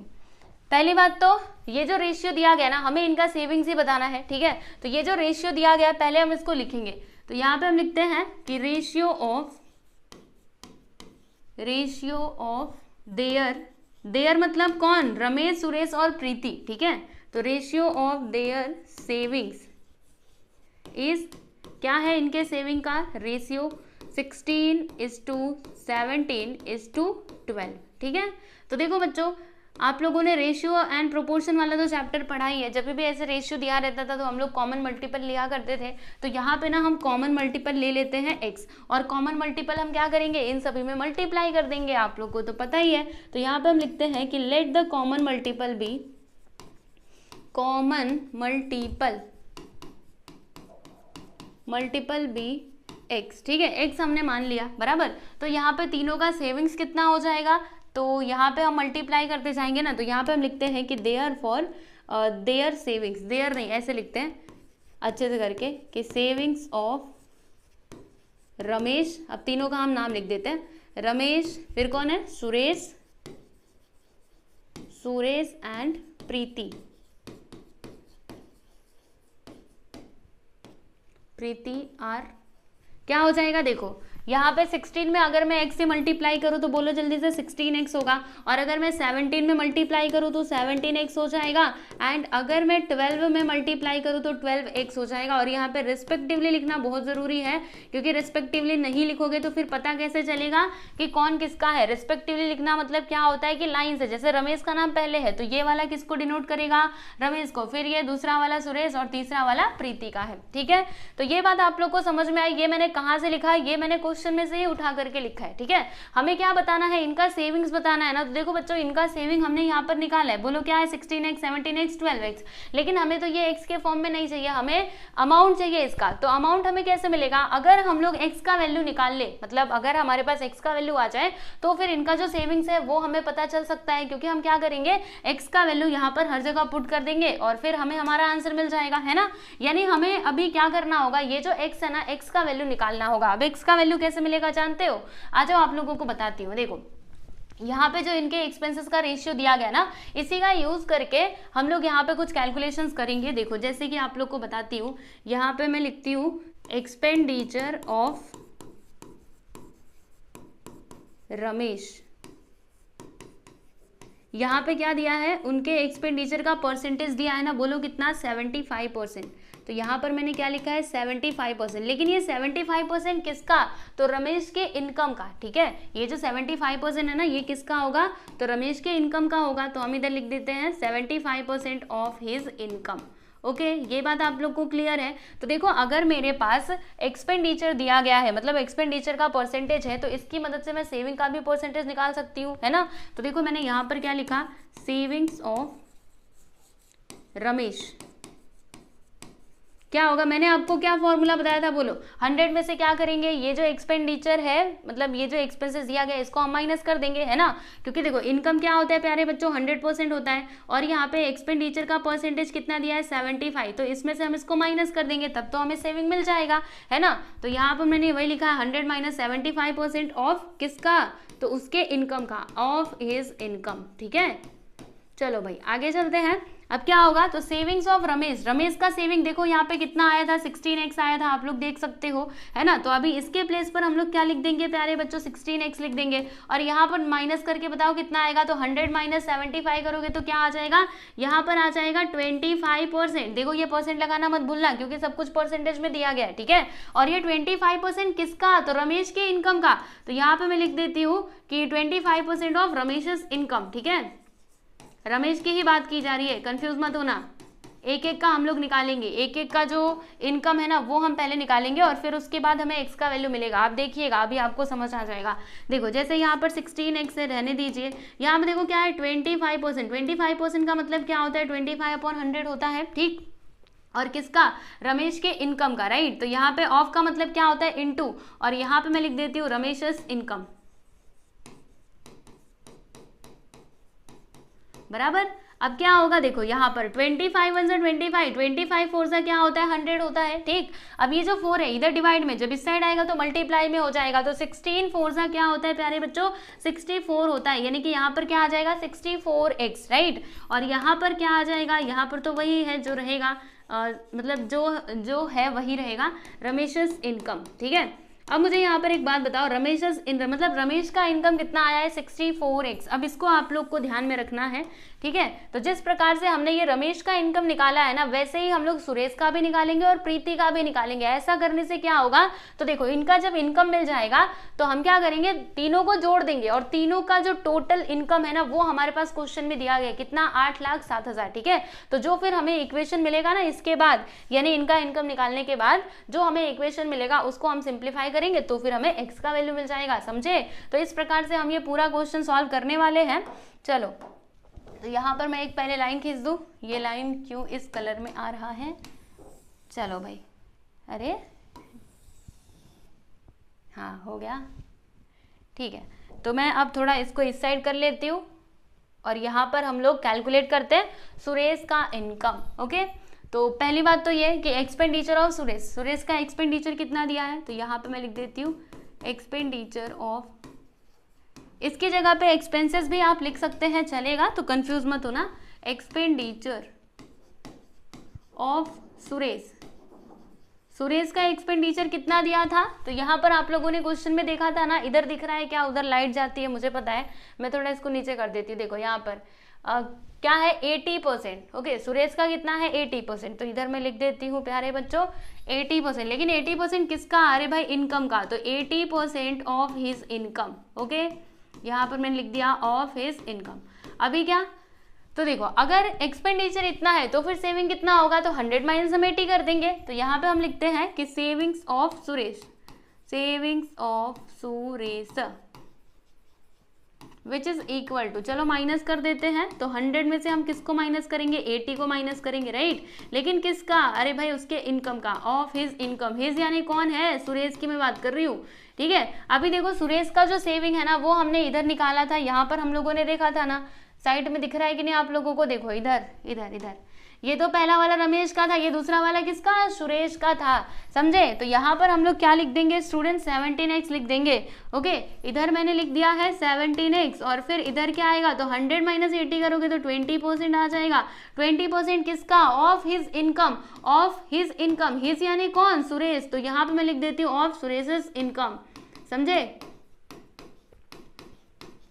पहली बात तो ये जो रेशियो दिया गया ना, हमें इनका सेविंग्स ही बताना है। ठीक है, तो ये जो रेशियो दिया गया पहले हम इसको लिखेंगे, तो यहाँ पे हम लिखते हैं कि रेशियो ऑफ देयर मतलब कौन, रमेश, सुरेश और प्रीति। ठीक है, तो ratio of their savings is क्या है, इनके सेविंग का रेशियो 16:17:12। ठीक है, तो देखो बच्चों आप लोगों ने रेशियो एंड प्रोपोर्शन वाला तो चैप्टर पढ़ा ही है, जब भी ऐसे रेशियो दिया रहता था तो हम लोग कॉमन मल्टीपल लिया करते थे। तो यहाँ पे ना हम कॉमन मल्टीपल ले लेते हैं x, और कॉमन मल्टीपल हम क्या करेंगे, इन सभी में मल्टीप्लाई कर देंगे, आप लोग को तो पता ही है। तो यहाँ पे हम लिखते हैं कि let the common multiple be x। ठीक है, x हमने मान लिया, बराबर। तो यहाँ पे तीनों का सेविंग्स कितना हो जाएगा, तो यहाँ पे हम मल्टीप्लाई करते जाएंगे ना, तो यहाँ पे हम लिखते हैं कि देयर सेविंग्स, देयर नहीं ऐसे लिखते हैं अच्छे से करके कि सेविंग्स ऑफ रमेश, अब तीनों का हम नाम लिख देते हैं, रमेश, फिर कौन है, सुरेश एंड प्रीति आर क्या हो जाएगा, देखो यहाँ पे 16 में अगर मैं x से मल्टीप्लाई करूँ तो बोलो जल्दी से 16x होगा, और अगर मैं 17 में मल्टीप्लाई करूँ तो 17x हो जाएगा, एंड अगर मैं 12 में मल्टीप्लाई करूँ तो 12x हो जाएगा। और यहाँ पे रिस्पेक्टिवली लिखना बहुत ज़रूरी है, क्योंकि रिस्पेक्टिवली नहीं लिखोगे तो फिर पता कैसे चलेगा कि कौन किसका है। रिस्पेक्टिवली लिखना मतलब क्या होता है कि लाइन से, जैसे रमेश का नाम पहले है तो ये वाला किसको डिनोट करेगा, रमेश को, फिर ये दूसरा वाला सुरेश और तीसरा वाला प्रीति का है। ठीक है, तो ये बात आप लोग को समझ में आई। ये मैंने कहाँ से लिखा है, ये मैंने क्वेश्चन में से ही उठा करके लिखा है, ठीक है। हमें क्या बताना है, इनका सेविंग्स बताना है ना। तो देखो बच्चों, इनका सेविंग हमने यहाँ पर निकाला है, बोलो क्या है, 16x, 17x, 12x। लेकिन हमें तो ये x के फॉर्म में नहीं चाहिए, हमें अमाउंट चाहिए इसका। तो अमाउंट हमें कैसे मिलेगा, अगर हम लोग x का वैल्यू निकाल ले, मतलब अगर हमारे पास x का वैल्यू आ जाए तो फिर इनका जो सेविंग्स है वो हमें पता चल सकता है, क्योंकि हम क्या करेंगे, x का वैल्यू यहाँ पर हर जगह पुट कर देंगे और फिर हमें हमारा आंसर मिल जाएगा, है ना। यानी हमें अभी क्या करना होगा, ये जो x है ना, x का वैल्यू निकालना होगा। अब x का वैल्यू कैसे मिलेगा जानते हो, आ जाओ आप लोगों को बताती हूँ। देखो यहाँ पे जो इनके एक्सपेंसेस का रेशियो दिया गया ना, इसी का यूज करके हम लोग यहाँ पे कुछ कैलकुलेशंस करेंगे। देखो जैसे कि आप लोग को बताती हूँ, यहाँ पे मैं लिखती हूँ एक्सपेंडिचर ऑफ रमेश। यहाँ पे क्या दिया है, उनके एक्सपेंडिचर का परसेंटेज दिया है ना, बोलो कितना, 75%। तो यहाँ पर मैंने क्या लिखा है, 75%। लेकिन ये 75% किसका, तो रमेश के इनकम का, ठीक है। ये जो 75% है ना, ये किसका होगा, तो रमेश के इनकम का होगा। तो हम इधर लिख देते हैं 75% ऑफ हिज इनकम। ओके, ये बात आप लोग को क्लियर है। तो देखो अगर मेरे पास एक्सपेंडिचर दिया गया है, मतलब एक्सपेंडिचर का परसेंटेज है, तो इसकी मदद से मैं सेविंग का भी परसेंटेज निकाल सकती हूँ, है ना। तो देखो मैंने यहाँ पर क्या लिखा, सेविंग्स ऑफ रमेश। क्या होगा, मैंने आपको क्या फॉर्मूला बताया था, बोलो 100 में से क्या करेंगे, ये जो एक्सपेंडिचर है, मतलब ये जो एक्सपेंसेस दिया गया इसको हम माइनस कर देंगे, है ना। क्योंकि देखो इनकम क्या होता है प्यारे बच्चों, 100% होता है, और यहाँ पे एक्सपेंडिचर का परसेंटेज कितना दिया है, 75। तो इसमें से हम इसको माइनस कर देंगे, तब तो हमें सेविंग मिल जाएगा, है ना। तो यहाँ पर मैंने वही लिखा है 100 माइनस 75% ऑफ किसका, तो उसके इनकम का, ऑफ हिज इनकम, ठीक है। चलो भाई आगे चलते हैं। अब क्या होगा, तो सेविंग्स ऑफ रमेश, रमेश का सेविंग देखो यहाँ पे कितना आया था, 16x आया था, आप लोग देख सकते हो, है ना। तो अभी इसके प्लेस पर हम लोग क्या लिख देंगे प्यारे बच्चों, 16x लिख देंगे, और यहाँ पर माइनस करके बताओ कितना आएगा। तो 100 माइनस 75 करोगे तो क्या आ जाएगा, यहाँ पर आ जाएगा 25%। देखो ये परसेंट लगाना मत भूलना, क्योंकि सब कुछ परसेंटेज में दिया गया है, ठीक है। और ये 25% किसका, तो रमेश के इनकम का। तो यहाँ पे मैं लिख देती हूँ कि 25% ऑफ रमेश इनकम, ठीक है। रमेश की ही बात की जा रही है, कंफ्यूज मत होना। एक एक का हम लोग निकालेंगे, एक एक का जो इनकम है ना वो हम पहले निकालेंगे, और फिर उसके बाद हमें x का वैल्यू मिलेगा। आप देखिएगा, अभी आपको समझ आ जाएगा। देखो जैसे यहाँ पर 16x से रहने दीजिए, यहाँ पर देखो क्या है, 25%। 25% का मतलब क्या होता है, 25/100 होता है, ठीक। और किसका, रमेश के इनकम का, राइट। तो यहाँ पे ऑफ का मतलब क्या होता है, इनटू, और यहाँ पे मैं लिख देती हूँ रमेशस इनकम, बराबर। अब क्या होगा, देखो यहाँ पर 25 1 से 25, 25 4 से क्या होता है, 100 होता है, ठीक। अब ये जो 4 है इधर डिवाइड में, जब इस साइड आएगा तो मल्टीप्लाई में हो जाएगा। तो 16 4 से क्या होता है प्यारे बच्चों, 64 होता है। यानी कि यहाँ पर क्या आ जाएगा, 64x, राइट। और यहाँ पर क्या आ जाएगा, यहाँ पर तो वही है जो रहेगा, मतलब जो है वही रहेगा, रमेशस इनकम, ठीक है। अब मुझे यहाँ पर एक बात बताओ, मतलब रमेश का इनकम कितना आया है, 64x। अब इसको आप लोग को ध्यान में रखना है, ठीक है। तो जिस प्रकार से हमने ये रमेश का इनकम निकाला है ना, वैसे ही हम लोग सुरेश का भी निकालेंगे और प्रीति का भी निकालेंगे। ऐसा करने से क्या होगा, तो देखो इनका जब इनकम मिल जाएगा तो हम क्या करेंगे, तीनों को जोड़ देंगे, और तीनों का जो टोटल इनकम है ना वो हमारे पास क्वेश्चन में दिया गया कितना, 8,07,000, ठीक है। तो जो फिर हमें इक्वेशन मिलेगा ना इसके बाद, यानी इनका इनकम निकालने के बाद जो हमें इक्वेशन मिलेगा उसको हम सिंप्लीफाई करेंगे, तो फिर हमें x का वैल्यू मिल जाएगा, समझे। तो इस प्रकार से हम ये पूरा क्वेश्चन सॉल्व करने वाले हैं। चलो तो यहाँ पर मैं एक पहले लाइन खींच दूँ, ये लाइन क्यों इस कलर में आ रहा है, चलो भाई, अरे हाँ हो गया, ठीक है। तो मैं अब थोड़ा इसको इस साइड कर लेती हूँ, और यहाँ पर हम लोग कैलकुलेट करते हैं सुरेश का इनकम, ओके। तो पहली बात तो ये कि एक्सपेंडिचर ऑफ सुरेश का एक्सपेंडिचर कितना दिया है, तो यहाँ पे मैं लिख देती हूँ एक्सपेंडिचर ऑफ, इसकी जगह पे एक्सपेंसेस भी आप लिख सकते हैं, चलेगा, तो कंफ्यूज मत होना। एक्सपेंडिचर ऑफ सुरेश का एक्सपेंडिचर कितना दिया था, तो यहाँ पर आप लोगों ने क्वेश्चन में देखा था ना, इधर दिख रहा है क्या, उधर लाइट जाती है, मुझे पता है, मैं थोड़ा इसको नीचे कर देती हूँ। देखो यहाँ पर क्या है, 80%, ओके। सुरेश का कितना है, 80%, तो इधर मैं लिख देती हूँ प्यारे बच्चों 80%। लेकिन 80% किसका, अरे भाई इनकम का, तो 80% ऑफ हिज इनकम, ओके। यहाँ पर मैंने लिख दिया ऑफ हिज इनकम। अभी क्या, तो देखो अगर एक्सपेंडिचर इतना है तो फिर सेविंग कितना होगा, तो 100 माइनस हम 80 कर देंगे। तो यहाँ पे हम लिखते हैं कि savings of savings of Suresh which is equal to, चलो माइनस कर देते हैं। तो 100 में से हम किसको माइनस करेंगे, 80 को माइनस करेंगे, राइट। लेकिन किसका, अरे भाई उसके इनकम का, ऑफ हिज इनकम। हिज यानी कौन है, सुरेश की मैं बात कर रही हूँ, ठीक है। अभी देखो सुरेश का जो सेविंग है ना वो हमने इधर निकाला था, यहाँ पर हम लोगों ने देखा था ना, साइड में दिख रहा है कि नहीं आप लोगों को, देखो इधर इधर इधर, ये तो पहला वाला रमेश का था, ये दूसरा वाला किसका, सुरेश का था, समझे। तो यहाँ पर हम लोग क्या लिख देंगे स्टूडेंट, 17x लिख देंगे, ओके। इधर मैंने लिख दिया है 17x, और फिर इधर क्या आएगा, तो 100 माइनस 80 करोगे तो 20% आ जाएगा। 20% किसका, of his income, of his income, his यानी कौन, सुरेश। तो यहाँ पे मैं लिख देती हूँ ऑफ सुरेश इनकम, समझे।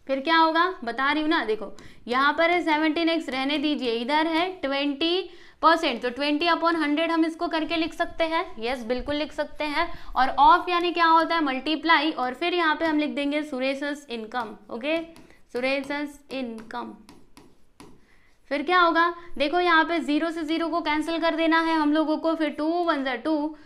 फिर क्या होगा बता रही हूँ ना, देखो यहाँ पर है 17x, रहने दीजिए, इधर है 20%, तो 20/100 हम इसको करके लिख सकते हैं, यस बिल्कुल लिख सकते हैं। और ऑफ यानी क्या होता है, मल्टीप्लाई, और फिर यहाँ पे हम लिख देंगे सुरेशस इनकम, ओके, सुरेशस इनकम। फिर क्या होगा, देखो यहाँ पे 0 से 0 को कैंसिल कर देना है हम लोगों को, फिर 2 1 जा 2,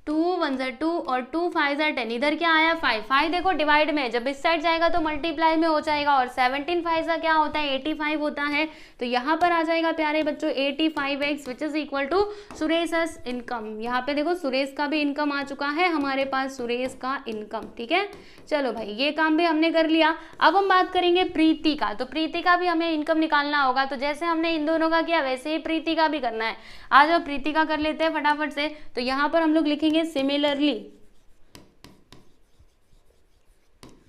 2 1 जा 2 और 2 5 जा 10, इधर क्या आया 5, 5 देखो डिवाइड में, जब इस साइड जाएगा तो मल्टीप्लाई में हो जाएगा, और 17 5 जा क्या होता है 85 होता है। तो यहाँ पर आ जाएगा प्यारे बच्चों 85x which is equal to Suresh's income. यहाँ पे देखो सुरेश का भी इनकम आ चुका है हमारे पास, सुरेश का इनकम, ठीक है। चलो भाई ये काम भी हमने कर लिया। अब हम बात करेंगे प्रीति का, तो प्रीति का भी हमें इनकम निकालना होगा, तो जैसे हमने इन दोनों का किया वैसे ही प्रीति का भी करना है। आज अब प्रीति का कर लेते हैं फटाफट से। तो यहाँ पर हम लोग लिखेंगे सिमिलरली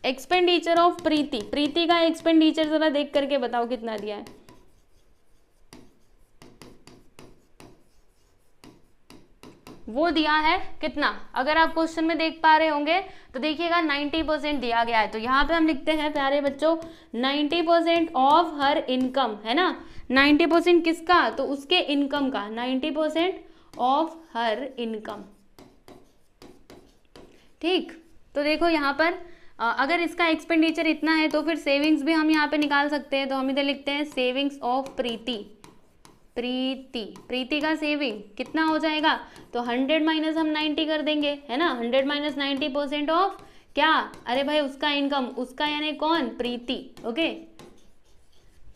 एक्सपेंडिचर ऑफ प्रीति, प्रीति का एक्सपेंडिचर जरा देख करके बताओ कितना दिया है। वो दिया है कितना, अगर आप क्वेश्चन में देख पा रहे होंगे तो देखिएगा 90% दिया गया है। तो यहाँ पे हम लिखते हैं प्यारे बच्चों 90% ऑफ हर इनकम, है ना, 90% किसका, तो उसके इनकम का, 90% ऑफ हर इनकम, ठीक। तो देखो यहाँ पर अगर इसका एक्सपेंडिचर इतना है तो फिर सेविंग्स भी हम यहाँ पे निकाल सकते हैं। तो हम इधर लिखते हैं सेविंग्स ऑफ प्रीति, प्रीति, प्रीति का सेविंग कितना हो जाएगा, तो 100 माइनस हम 90 कर देंगे, है ना, 100 माइनस 90% ऑफ क्या, अरे भाई उसका इनकम, उसका यानी कौन, प्रीति, ओके।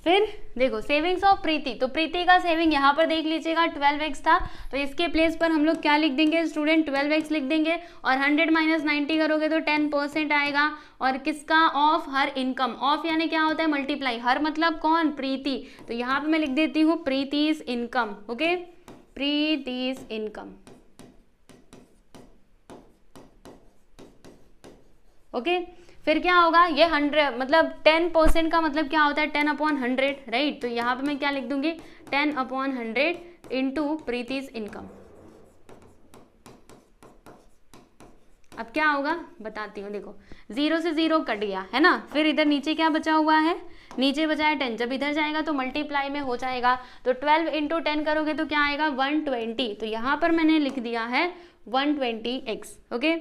फिर देखो सेविंग्स ऑफ प्रीति, तो प्रीति का सेविंग यहाँ पर देख लीजिएगा 12x था, तो इसके प्लेस पर हम लोग क्या लिख देंगे स्टूडेंट, 12x लिख देंगे, और 100 माइनस 90 करोगे तो 10% आएगा। और किसका, ऑफ हर इनकम, ऑफ यानी क्या होता है मल्टीप्लाई, हर मतलब कौन, प्रीति। तो यहाँ पे मैं लिख देती हूँ Preeti's income, okay, Preeti's income, okay. फिर क्या होगा, ये 100 मतलब 10% का मतलब क्या होता है 10/100, राइट। तो यहाँ पे मैं क्या लिख दूंगी 10/100 इंटू प्रीतिस इनकम। अब क्या होगा बताती हूँ, देखो 0 से 0 कट गया, है ना। फिर इधर नीचे क्या बचा हुआ है, नीचे बचा है 10, जब इधर जाएगा तो मल्टीप्लाई में हो जाएगा, तो 12 इंटू 10 करोगे तो क्या आएगा 120। तो यहाँ पर मैंने लिख दिया है 120x, ओके।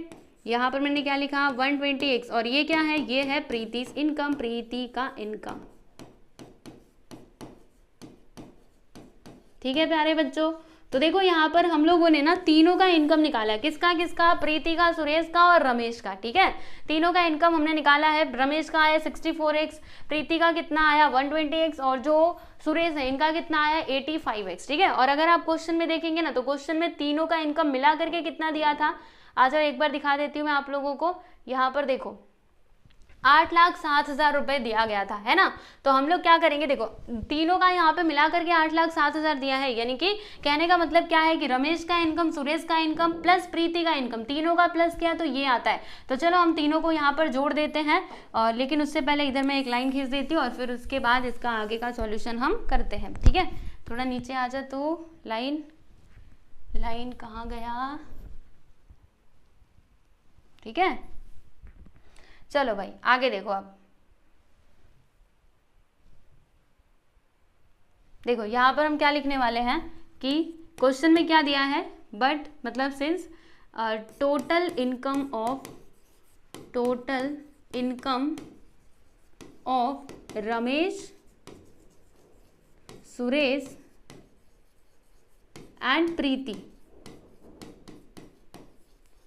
यहाँ पर मैंने क्या लिखा 120x, और ये क्या है, ये है प्रीतिस इनकम, प्रीति का इनकम, ठीक है प्यारे बच्चों। तो देखो यहाँ पर हम लोगों ने ना तीनों का इनकम निकाला है, किसका किसका, प्रीति का, सुरेश का और रमेश का, ठीक है। तीनों का इनकम हमने निकाला है, रमेश का आया 64x, प्रीति का कितना आया 120x, और जो सुरेश है इनका कितना आया 85x, ठीक है। और अगर आप क्वेश्चन में देखेंगे ना तो क्वेश्चन में तीनों का इनकम मिला करके कितना दिया था, आ जाओ एक बार दिखा देती हूँ मैं आप लोगों को। यहाँ पर देखो 8,07,000 रुपए दिया गया था, है ना। तो हम लोग क्या करेंगे, देखो तीनों का यहाँ पे मिला करके 8,07,000 दिया है, यानी कि कहने का मतलब क्या है कि रमेश का इनकम, सुरेश का इनकम प्लस प्रीति का इनकम, तीनों का प्लस किया तो ये आता है। तो चलो हम तीनों को यहाँ पर जोड़ देते हैं, और लेकिन उससे पहले इधर मैं एक लाइन खींच देती हूँ, और फिर उसके बाद इसका आगे का सॉल्यूशन हम करते हैं, ठीक है। थोड़ा नीचे आ जा, तो लाइन कहाँ गया, ठीक है। चलो भाई आगे देखो, अब देखो यहाँ पर हम क्या लिखने वाले हैं कि क्वेश्चन में क्या दिया है, बट मतलब since total income of Ramesh, Suresh and Preeti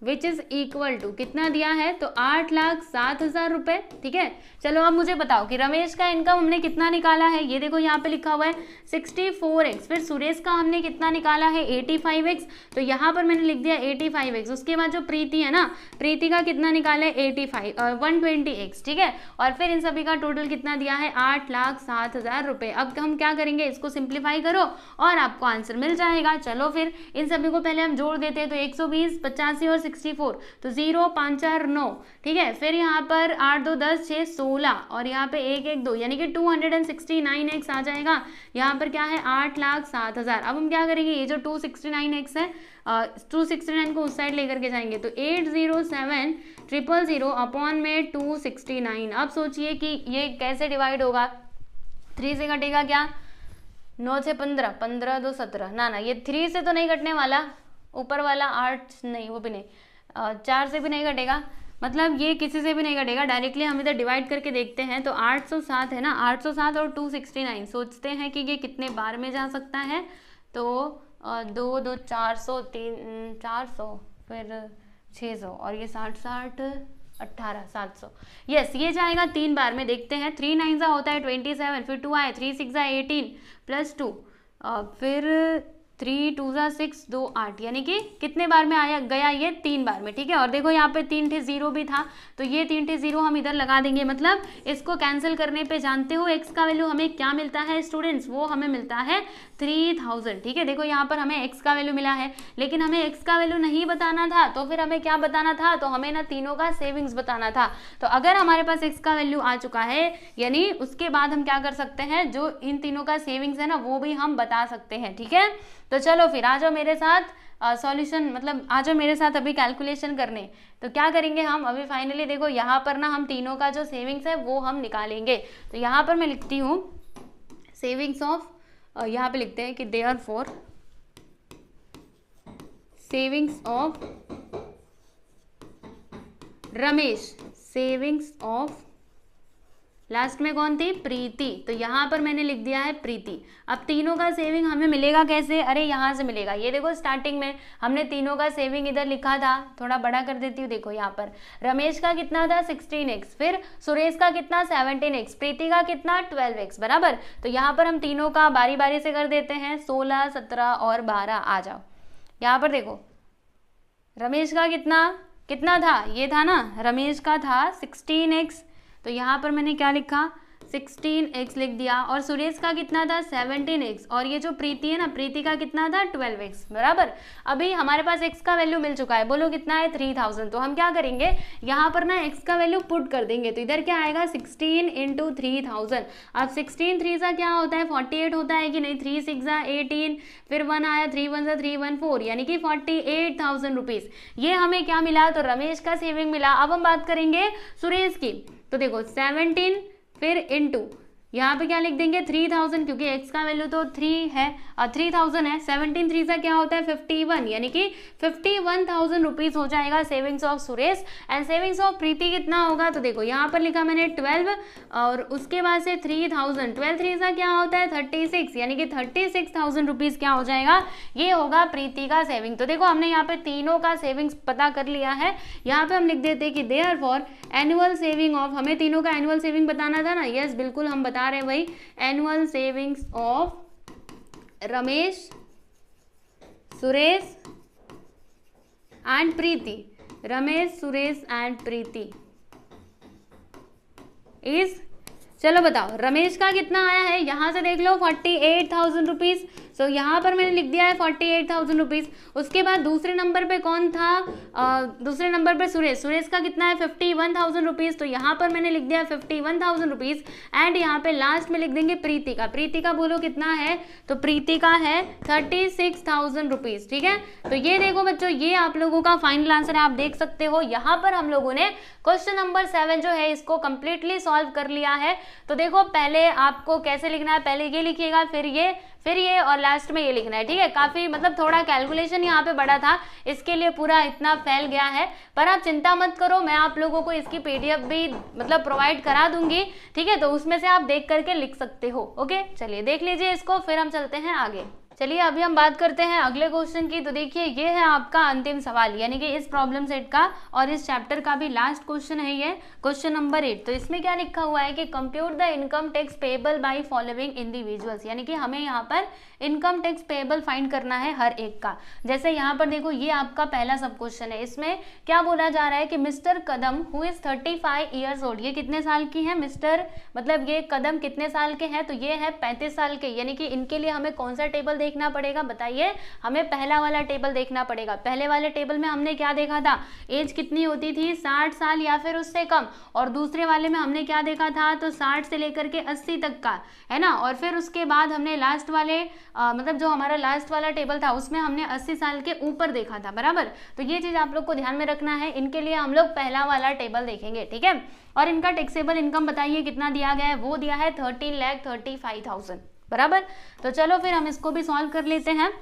which is equal to कितना दिया है, तो 8,07,000 रुपए। ठीक है, चलो अब मुझे बताओ कि रमेश का इनकम हमने कितना निकाला है, ये देखो यहाँ पे लिखा हुआ है 64x, फिर सुरेश का हमने कितना निकाला है 85x, तो यहाँ पर मैंने लिख दिया 85x। उसके बाद जो प्रीति है ना, प्रीति का कितना निकाला है 120x। ठीक है, और फिर इन सभी का टोटल कितना दिया है 8,07,000 रुपए। अब हम क्या करेंगे, इसको सिंप्लीफाई करो और आपको आंसर मिल जाएगा। चलो फिर इन सभी को पहले हम जोड़ देते हैं, तो 120, 85 और 64, तो 0 5 4 9। ठीक है, फिर यहाँ पर 8 2 10 6 16 और यहाँ पे 1 1 2, यानी कि 269x आ जाएगा। यहाँ पर क्या है 8,07,000। अब हम क्या करेंगे, ये जो 269x है 269 को उस साइड लेकर के जाएंगे, तो 807,000 अपॉन में 269। अब सोचिए कि ये कैसे डिवाइड होगा, 3 से कटेगा क्या, 9 से 15, 15 2 17, ना ये 3 से तो नहीं कटने वाला, ऊपर वाला 8 नहीं, वो भी नहीं, 4 से भी नहीं कटेगा, मतलब ये किसी से भी नहीं कटेगा। डायरेक्टली हम इधर डिवाइड करके देखते हैं, तो 807 है ना, 807 और 269, सोचते हैं कि ये कितने बार में जा सकता है, तो 2 2 400, 3 400, फिर 600 और ये 60 60 18 700। यस, ये जाएगा 3 बार में। देखते हैं, 3 9 होता है 27, फिर 2 आए, 3 6 18 प्लस 2, फिर 3 2 6 2 8, यानी कि कितने बार में आया गया, ये 3 बार में। ठीक है, और देखो यहाँ पे 3 थे 0 भी था, तो ये 3 थे 0 हम इधर लगा देंगे। मतलब इसको कैंसिल करने पे जानते हो x का वैल्यू हमें क्या मिलता है स्टूडेंट्स, वो हमें मिलता है 3000। ठीक है, देखो यहाँ पर हमें x का वैल्यू मिला है, लेकिन हमें x का वैल्यू नहीं बताना था, तो फिर हमें क्या बताना था, तो हमें ना तीनों का सेविंग्स बताना था। तो अगर हमारे पास x का वैल्यू आ चुका है, यानी उसके बाद हम क्या कर सकते हैं, जो इन तीनों का सेविंग्स है ना, वो भी हम बता सकते हैं। ठीक है, तो चलो फिर आ जाओ मेरे साथ सॉल्यूशन, मतलब आ जाओ मेरे साथ अभी कैलकुलेशन करने। तो क्या करेंगे हम अभी फाइनली, देखो यहाँ पर ना हम तीनों का जो सेविंग्स है वो हम निकालेंगे। तो यहाँ पर मैं लिखती हूँ सेविंग्स ऑफ, यहाँ पे लिखते हैं कि therefore savings of Ramesh, savings of, last में कौन थी, प्रीति, तो यहाँ पर मैंने लिख दिया है प्रीति। अब तीनों का सेविंग हमें मिलेगा कैसे, अरे यहाँ से मिलेगा, ये देखो स्टार्टिंग में हमने तीनों का सेविंग इधर लिखा था, थोड़ा बड़ा कर देती हूँ, देखो यहाँ पर रमेश का कितना था 16x, फिर सुरेश का कितना 17x, प्रीति का कितना 12x बराबर। तो यहाँ पर हम तीनों का बारी बारी से कर देते हैं, 16 17 और 12। आ जाओ यहाँ पर देखो, रमेश का कितना था, ये था ना, रमेश का था 16x, तो यहाँ पर मैंने क्या लिखा 16x लिख दिया, और सुरेश का कितना था 17x, और ये जो प्रीति है ना, प्रीति का कितना था 12x बराबर। अभी हमारे पास x का वैल्यू मिल चुका है, बोलो कितना है 3000। तो हम क्या करेंगे, यहाँ पर ना x का वैल्यू पुट कर देंगे, तो इधर क्या आएगा 16 इंटू 3000। अब 16 3 सा क्या होता है 48 होता है कि नहीं, 3 6 18, फिर 1 आया, 3 1 सा 3 1 4, यानी कि 48,000 रुपीज़ ये हमें क्या मिला, तो रमेश का सेविंग मिला। अब हम बात करेंगे सुरेश की, तो देखो 17 फिर इंटू यहाँ पे क्या लिख देंगे 3000, क्योंकि x का वैल्यू तो 3 है और 3000 है, 17 3 सा क्या होता है 51, यानी कि 51,000 रुपीज़ हो जाएगा savings of Suresh. And savings of Preeti कितना होगा, तो देखो यहाँ पर लिखा मैंने 12 और उसके बाद से 3000, 12 3 सा क्या होता है 36, यानी कि 36,000 रुपीज़ क्या हो जाएगा, ये होगा प्रीति का सेविंग। तो देखो हमने यहाँ पे तीनों का सेविंग्स पता कर लिया है। यहाँ पे हम लिख देते कि देयरफॉर एनुअल सेविंग ऑफ, हमें तीनों का एनुअल सेविंग बताना था ना, यस बिल्कुल हम बता रहे हैं भाई, annual savings of Ramesh, Suresh and Preeti, Ramesh Suresh and Preeti is, चलो बताओ रमेश का कितना आया है, यहाँ से देख लो 48,000 रुपीज़। सो यहाँ पर मैंने लिख दिया है 48,000 रुपीज़। उसके बाद दूसरे नंबर पे कौन था, दूसरे नंबर पे सुरेश का कितना है 51,000 रुपीज़, तो यहाँ पर मैंने लिख दिया है 51,000 रुपीज़। एंड यहाँ पे लास्ट में लिख देंगे प्रीति का बोलो कितना है, तो प्रीति का है 36,000 रुपीज़। ठीक है, तो ये देखो बच्चों, ये आप लोगों का फाइनल आंसर है, आप देख सकते हो। यहाँ पर हम लोगों ने क्वेश्चन नंबर 7 जो है इसको कंप्लीटली सॉल्व कर लिया है। तो देखो पहले आपको कैसे लिखना है, पहले ये लिखिएगा, फिर ये और लास्ट में ये लिखना है। ठीक है, काफी मतलब थोड़ा कैलकुलेशन यहाँ पे बड़ा था, इसके लिए पूरा इतना फैल गया है, पर आप चिंता मत करो, मैं आप लोगों को इसकी PDF भी मतलब प्रोवाइड करा दूंगी। ठीक है, तो उसमें से आप देख करके लिख सकते हो। ओके, चलिए देख लीजिए इसको, फिर हम चलते हैं आगे। चलिए अभी हम बात करते हैं अगले क्वेश्चन की। तो देखिए ये है आपका अंतिम सवाल, यानी कि इस प्रॉब्लम सेट का और इस चैप्टर का भी लास्ट क्वेश्चन है ये, क्वेश्चन नंबर 8। तो इसमें क्या लिखा हुआ है कि compute the income tax payable by following individuals, यानी कि हमें यहाँ पर इनकम टैक्स पेएबल फाइंड करना है हर एक का। जैसे यहाँ पर देखो ये आपका पहला सब क्वेश्चन है, इसमें क्या बोला जा रहा है कि mister Kadam who is 35 years old, ये कितने साल की है मिस्टर, मतलब ये कदम कितने साल के हैं, तो ये है 35 साल के, यानी कि इनके लिए हमें कौन सा टेबल देखना पड़ेगा, बताइए, हमें पहला वाला टेबल देखना पड़ेगा। पहले वाले टेबल में हमने क्या देखा था, एज कितनी होती थी 60 साल या फिर उससे कम, और दूसरे वाले में हमने क्या देखा था, तो 60 से लेकर के 80 तक का, है ना। और फिर उसके बाद हमने लास्ट वाले मतलब जो हमारा लास्ट वाला टेबल था उसमें हमने 80 साल के ऊपर देखा था, बराबर। तो ये चीज आप लोग को ध्यान में रखना है, इनके लिए हम लोग पहला वाला टेबल देखेंगे, ठीक है। और इनका टैक्सेबल इनकम बताइए कितना दिया गया है, वो दिया है 13,35,000, बराबर। तो चलो फिर हम इसको भी सॉल्व कर लेते हैं।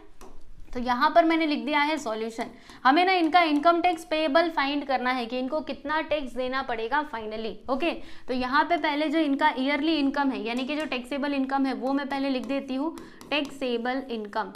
तो यहाँ पर मैंने लिख दिया है सॉल्यूशन। हमें ना इनका इनकम टैक्स पेएबल फाइंड करना है कि इनको कितना टैक्स देना पड़ेगा फाइनली, ओके। तो यहाँ पे पहले जो इनका ईयरली इनकम है, यानी कि जो टैक्सेबल इनकम है वो मैं पहले लिख देती हूँ, टैक्सेबल इनकम।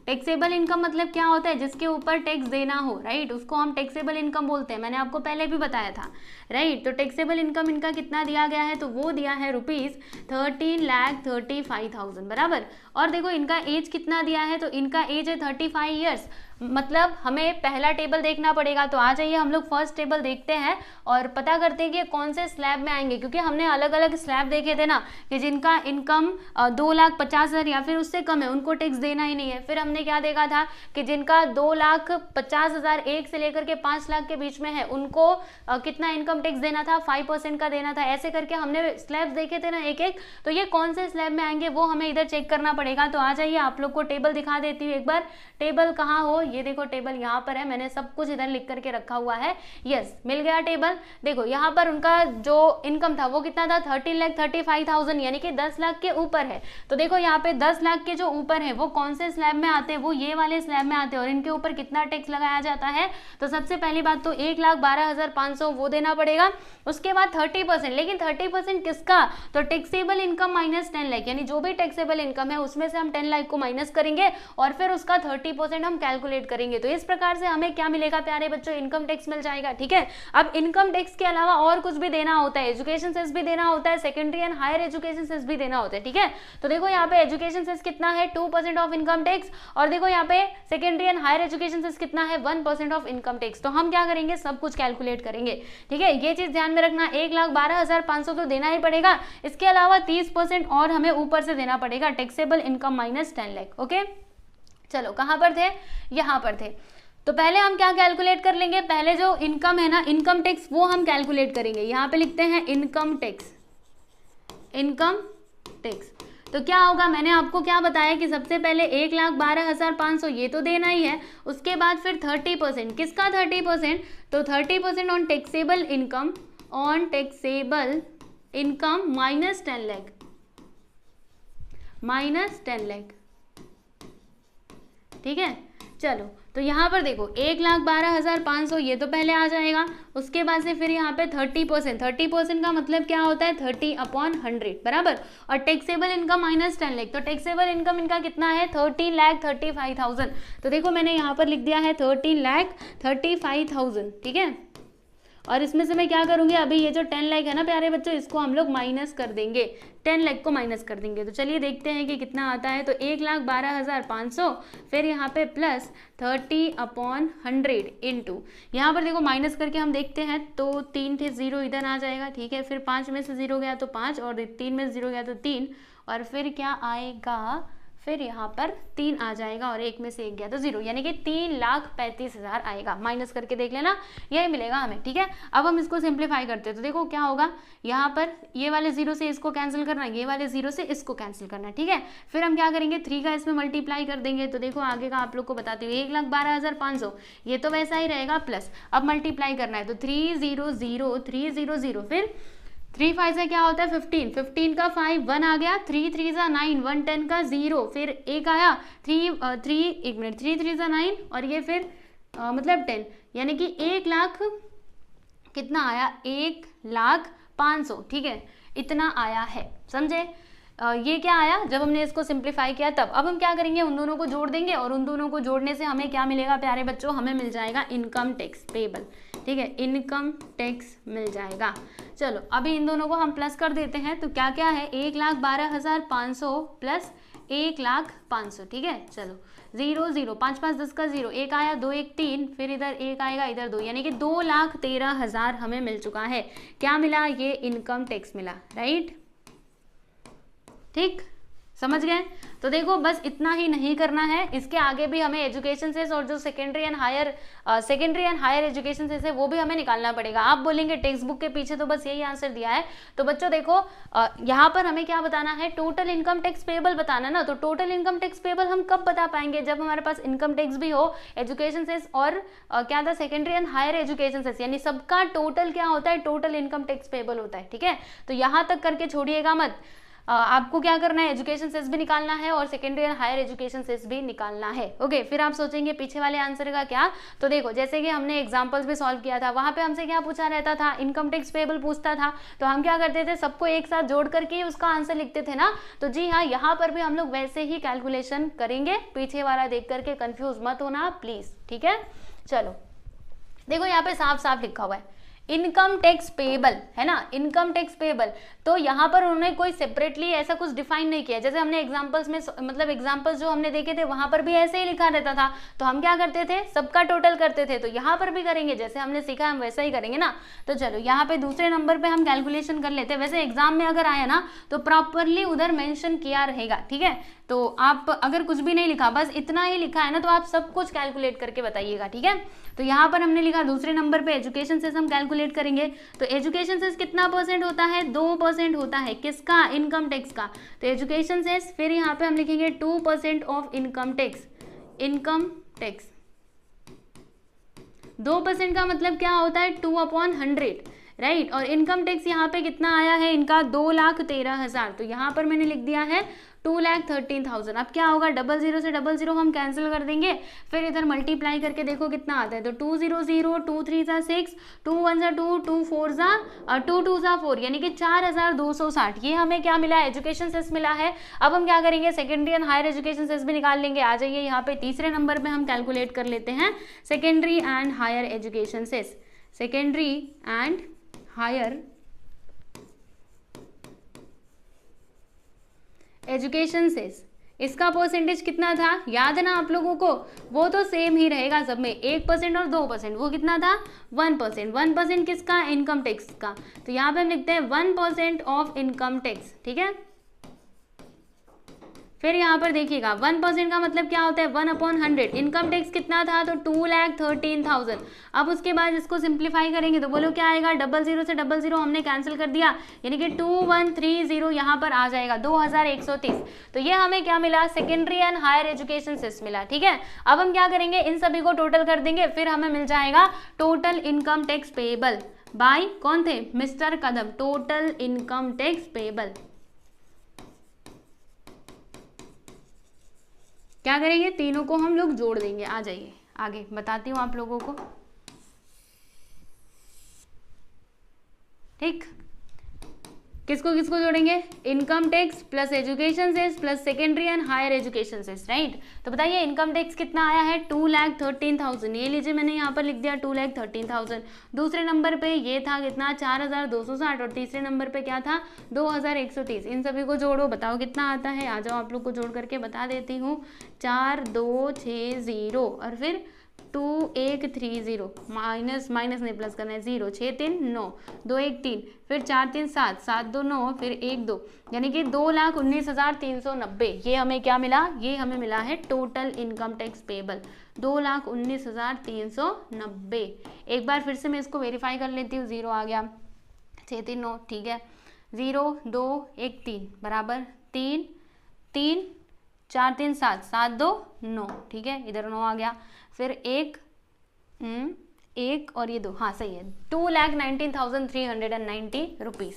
टैक्सेबल इनकम मतलब क्या होता है, जिसके ऊपर टैक्स देना हो, राइट, उसको हम टैक्सेबल इनकम बोलते हैं, मैंने आपको पहले भी बताया था, राइट। तो टैक्सेबल इनकम इनका कितना दिया गया है, तो वो दिया है ₹13,35,000, बराबर। और देखो इनका एज कितना दिया है, तो इनका एज है 35 ईयर्स, मतलब हमें पहला टेबल देखना पड़ेगा। तो आ जाइए हम लोग फर्स्ट टेबल देखते हैं और पता करते हैं कि कौन से स्लैब में आएंगे, क्योंकि हमने अलग अलग स्लैब देखे थे ना, कि जिनका इनकम 2,50,000 या फिर उससे कम है उनको टैक्स देना ही नहीं है। फिर हमने क्या देखा था कि जिनका 2,50,000 1 से लेकर के 5 लाख के बीच में है उनको कितना इनकम टैक्स देना था, 5% का देना था। ऐसे करके हमने स्लैब देखे थे ना एक एक, तो ये कौन से स्लैब में आएंगे वो हमें इधर चेक करना पड़ेगा। तो आ जाइए आप लोग को टेबल दिखा देती हूँ एक बार, टेबल कहाँ हो, ये देखो टेबल यहाँ पर है, मैंने सब कुछ इधर लिख करके रखा हुआ है, यस मिल गया टेबल। देखो यहाँ पर उनका जो इनकम था वो कितना था, 13,35,000, यानी कि 10 लाख के ऊपर है। तो देखो यहाँ पे 10 लाख के जो ऊपर है वो कौन से स्लैब में आते हैं, वो ये वाले स्लैब में आते हैं। और इनके ऊपर कितना टैक्स लगाया जाता है, तो सबसे पहली बात तो 1,12,500 वो देना पड़ेगा, उसके बाद 30%, लेकिन 30% किसका, तो टैक्सेबल इनकम माइनस 10 लाख, यानी जो भी टैक्सेबल इनकम है उसमें से हम 10 लाख को माइनस करेंगे और फिर उसका 30% हम कैलकुलेट करेंगे। तो इस प्रकार से हमें क्या मिलेगा प्यारे बच्चों, इनकम टैक्स मिल जाएगा, ठीक है। अब इनकम टैक्स के अलावा और कुछ भी देना होता है, एजुकेशन सेस भी देना होता है, secondary and higher education cess भी देना होता है, ठीक है। तो देखो यहाँ पे एजुकेशन सेस कितना है, 2% ऑफ इनकम टैक्स, और देखो यहाँ पे secondary and higher education cess कितना है, 1% ऑफ इनकम टैक्स। तो हम क्या करेंगे, सब कुछ कैलकुलेट करेंगे, ठीक है। ये चीज ध्यान में रखना, 1,12,500 तो देना ही पड़ेगा, इसके अलावा 30% और हमें ऊपर से देना पड़ेगा, taxable income minus 10 lakh, okay. चलो कहां पर थे, यहां पर थे। तो पहले हम क्या कैलकुलेट कर लेंगे, पहले जो इनकम है ना, इनकम टैक्स वो हम कैलकुलेट करेंगे। यहां पे लिखते हैं इनकम टैक्स, इनकम टैक्स। तो क्या होगा, मैंने आपको क्या बताया कि सबसे पहले 1,12,500 ये तो देना ही है, उसके बाद फिर 30%, किसका 30%, तो 30% on taxable income, on taxable income minus 10 lakh, minus 10 lakh, ठीक है। चलो तो यहाँ पर देखो 1,12,500 ये तो पहले आ जाएगा, उसके बाद से फिर यहाँ पे 30%, 30% का मतलब क्या होता है, 30/100, बराबर। और टैक्सेबल इनकम माइनस 10 लाख, तो टैक्सेबल इनकम इनका कितना है, 13,35,000। तो देखो मैंने यहाँ पर लिख दिया है 13,35,000, ठीक है। और इसमें से मैं क्या करूंगी, अभी ये जो 10 लाख है ना प्यारे बच्चों, इसको हम लोग माइनस कर देंगे, 10 लाख को माइनस कर देंगे। तो चलिए देखते हैं कि कितना आता है। तो 1,12,500 फिर यहाँ पे प्लस 30/100 इंटू, यहाँ पर देखो माइनस करके हम देखते हैं, तो 3 थे 0 इधर आ जाएगा, ठीक है। फिर 5 में से 0 गया तो 5, और 3 में से 0 गया तो 3, और फिर क्या आएगा, फिर यहाँ पर 3 आ जाएगा, और 1 में से 1 गया तो 0, यानी कि 3,35,000 आएगा। माइनस करके देख लेना, यही मिलेगा हमें, ठीक है। अब हम इसको सिंप्लीफाई करते हैं, तो देखो क्या होगा, यहाँ पर ये वाले 0 से इसको कैंसिल करना, ये वाले 0 से इसको कैंसिल करना, ठीक है। फिर हम क्या करेंगे, 3 का इसमें मल्टीप्लाई कर देंगे। तो देखो आगे का आप लोग को बताती हूँ, 1,12,500 ये तो वैसा ही रहेगा, प्लस अब मल्टीप्लाई करना है, तो 300, फिर 3 5 से क्या होता है 15, 15 का 5 1 आ गया, 3 3 सा 9, 1 10 का 0, फिर 1 आया, 3 3 सा 9, और ये फिर मतलब 10, यानी कि 1 लाख कितना आया, 1,05,000, ठीक है, इतना आया है, समझे। ये क्या आया जब हमने इसको सिंप्लीफाई किया तब। अब हम क्या करेंगे, उन दोनों को जोड़ देंगे और उन दोनों को जोड़ने से हमें क्या मिलेगा प्यारे बच्चों, हमें मिल जाएगा इनकम टैक्स पेबल। ठीक है, इनकम टैक्स मिल जाएगा। चलो अभी इन दोनों को हम प्लस कर देते हैं, तो क्या क्या है, 1,12,500 प्लस 1,05,000। ठीक है, चलो 0 0 5 5 10 का 0, 1 आया, 2 1 3, फिर इधर 1 आएगा, इधर 2, यानी कि 2,13,000 हमें मिल चुका है। क्या मिला, ये इनकम टैक्स मिला, राइट। ठीक, समझ गए। तो देखो बस इतना ही नहीं करना है, इसके आगे भी हमें एजुकेशन सेस और जो secondary and higher education cess है वो भी हमें निकालना पड़ेगा। आप बोलेंगे टेक्स्ट बुक के पीछे तो बस यही आंसर दिया है, तो बच्चों देखो यहाँ पर हमें क्या बताना है, टोटल इनकम टैक्स पेबल बताना ना। तो टोटल इनकम टैक्स पेबल हम कब बता पाएंगे, जब हमारे पास इनकम टैक्स भी हो, एजुकेशन सेस और क्या था, secondary and higher education cess, यानी सबका टोटल क्या होता है, टोटल इनकम टैक्स पेबल होता है। ठीक है, तो यहाँ तक करके छोड़िएगा मत, आपको क्या करना है, एजुकेशन सेस भी निकालना है और secondary and higher education cess भी निकालना है। ओके, फिर आप सोचेंगे पीछे वाले आंसर का क्या, तो देखो जैसे कि हमने एग्जांपल्स भी सॉल्व किया था, वहां पे हमसे क्या पूछा रहता था, इनकम टैक्स पेबल पूछता था, तो हम क्या करते थे, सबको एक साथ जोड़ करके उसका आंसर लिखते थे ना। तो जी हाँ, यहाँ पर भी हम लोग वैसे ही कैलकुलेशन करेंगे, पीछे वाला देख करके कंफ्यूज मत होना प्लीज। ठीक है, चलो देखो यहाँ पे साफ साफ लिखा हुआ है इनकम टैक्स पेबल, है ना, इनकम टैक्स पेबल। तो यहाँ पर उन्होंने कोई सेपरेटली ऐसा कुछ डिफाइन नहीं किया, जैसे हमने एग्जांपल्स में, मतलब एग्जांपल्स जो हमने देखे थे वहां पर भी ऐसे ही लिखा रहता था, तो हम क्या करते थे, सबका टोटल करते थे। तो यहाँ पर भी करेंगे, जैसे हमने सीखा हम वैसा ही करेंगे ना। तो चलो यहाँ पे दूसरे नंबर पे हम कैलकुलेशन कर लेते हैं। वैसे एग्जाम में अगर आया ना तो प्रॉपरली उधर मेंशन किया रहेगा। ठीक है, तो आप अगर कुछ भी नहीं लिखा, बस इतना ही लिखा है ना, तो आप सब कुछ कैलकुलेट करके बताइएगा। ठीक है, तो यहाँ पर हमने लिखा दूसरे नंबर पे एजुकेशन सेस हम कैलकुलेट करेंगे। तो एजुकेशन सेस कितना परसेंट होता है, 2% होता है, किसका, इनकम टैक्स का। तो एजुकेशन सेस, फिर यहाँ पे हम लिखेंगे 2% of income tax. Income tax 2% का मतलब क्या होता है, 2/100, राइट। और इनकम टैक्स यहाँ पे कितना आया है इनका, 2,13,000। तो यहाँ पर मैंने लिख दिया है 2,13,000। अब क्या होगा, 00 से 00 हम कैंसिल कर देंगे, फिर इधर मल्टीप्लाई करके देखो कितना आता है। तो 2 0 0, 2 3 6, 2 1 2, 2 4 2 2 4, यानी कि 4,260। ये हमें क्या मिला, एजुकेशन सेस मिला है। अब हम क्या करेंगे, secondary and higher education cess भी निकाल लेंगे। आ जाइए यहाँ पे तीसरे नंबर पे हम कैलकुलेट कर लेते हैं secondary and higher education cess. Secondary and higher education cess, इसका परसेंटेज कितना था, याद है ना आप लोगों को, वो तो सेम ही रहेगा सब में, 1% और 2%। वो कितना था, 1%। 1% किसका, इनकम टैक्स का। तो यहाँ पे हम लिखते हैं 1% ऑफ इनकम टैक्स। ठीक है, फिर यहाँ पर देखिएगा 1% का मतलब क्या होता है, 1/100। इनकम टैक्स कितना था, तो 2,13,000। अब उसके बाद इसको सिंप्लीफाई करेंगे तो बोलो क्या आएगा, 00 से 00 हमने कैंसिल कर दिया, यानी कि 2130 यहाँ पर आ जाएगा, 2,130। तो ये हमें क्या मिला, secondary and higher education cess मिला। ठीक है, अब हम क्या करेंगे, इन सभी को टोटल कर देंगे, फिर हमें मिल जाएगा total income tax payable by, कौन थे, मिस्टर कदम। टोटल इनकम टैक्स पेएबल क्या करेंगे, तीनों को हम लोग जोड़ देंगे। आ जाइए आगे बताती हूँ आप लोगों को। ठीक, किसको किसको जोड़ेंगे, income tax plus education cess plus secondary and higher education cess, right. तो बताइए इनकम टैक्स कितना आया है, 2,13,000। ये लीजिए मैंने यहाँ पर लिख दिया 2,13,000। दूसरे नंबर पे ये था कितना, 4,260। और तीसरे नंबर पे क्या था, 2,130। इन सभी को जोड़ो, बताओ कितना आता है। आ जाओ आप लोग को जोड़ करके बता देती हूँ। 4,260 और फिर 2,130, माइनस माइनस नहीं प्लस करना है, 0 6 3 9, 2 1 3, फिर 4 3 7, 7 2 9, फिर 1 2, यानी कि 2,19,390। ये हमें क्या मिला, ये हमें मिला है टोटल इनकम टैक्स पेएबल, 2,19,390। एक बार फिर से मैं इसको वेरीफाई कर लेती हूँ। 0 आ गया, 6 3 9, ठीक है, 0 2 1 3 बराबर 3 3 4 3 7, 7 2 9, ठीक है, इधर 9 आ गया, फिर एक और ये 2, हाँ सही है, 2,19,390 रुपीज़।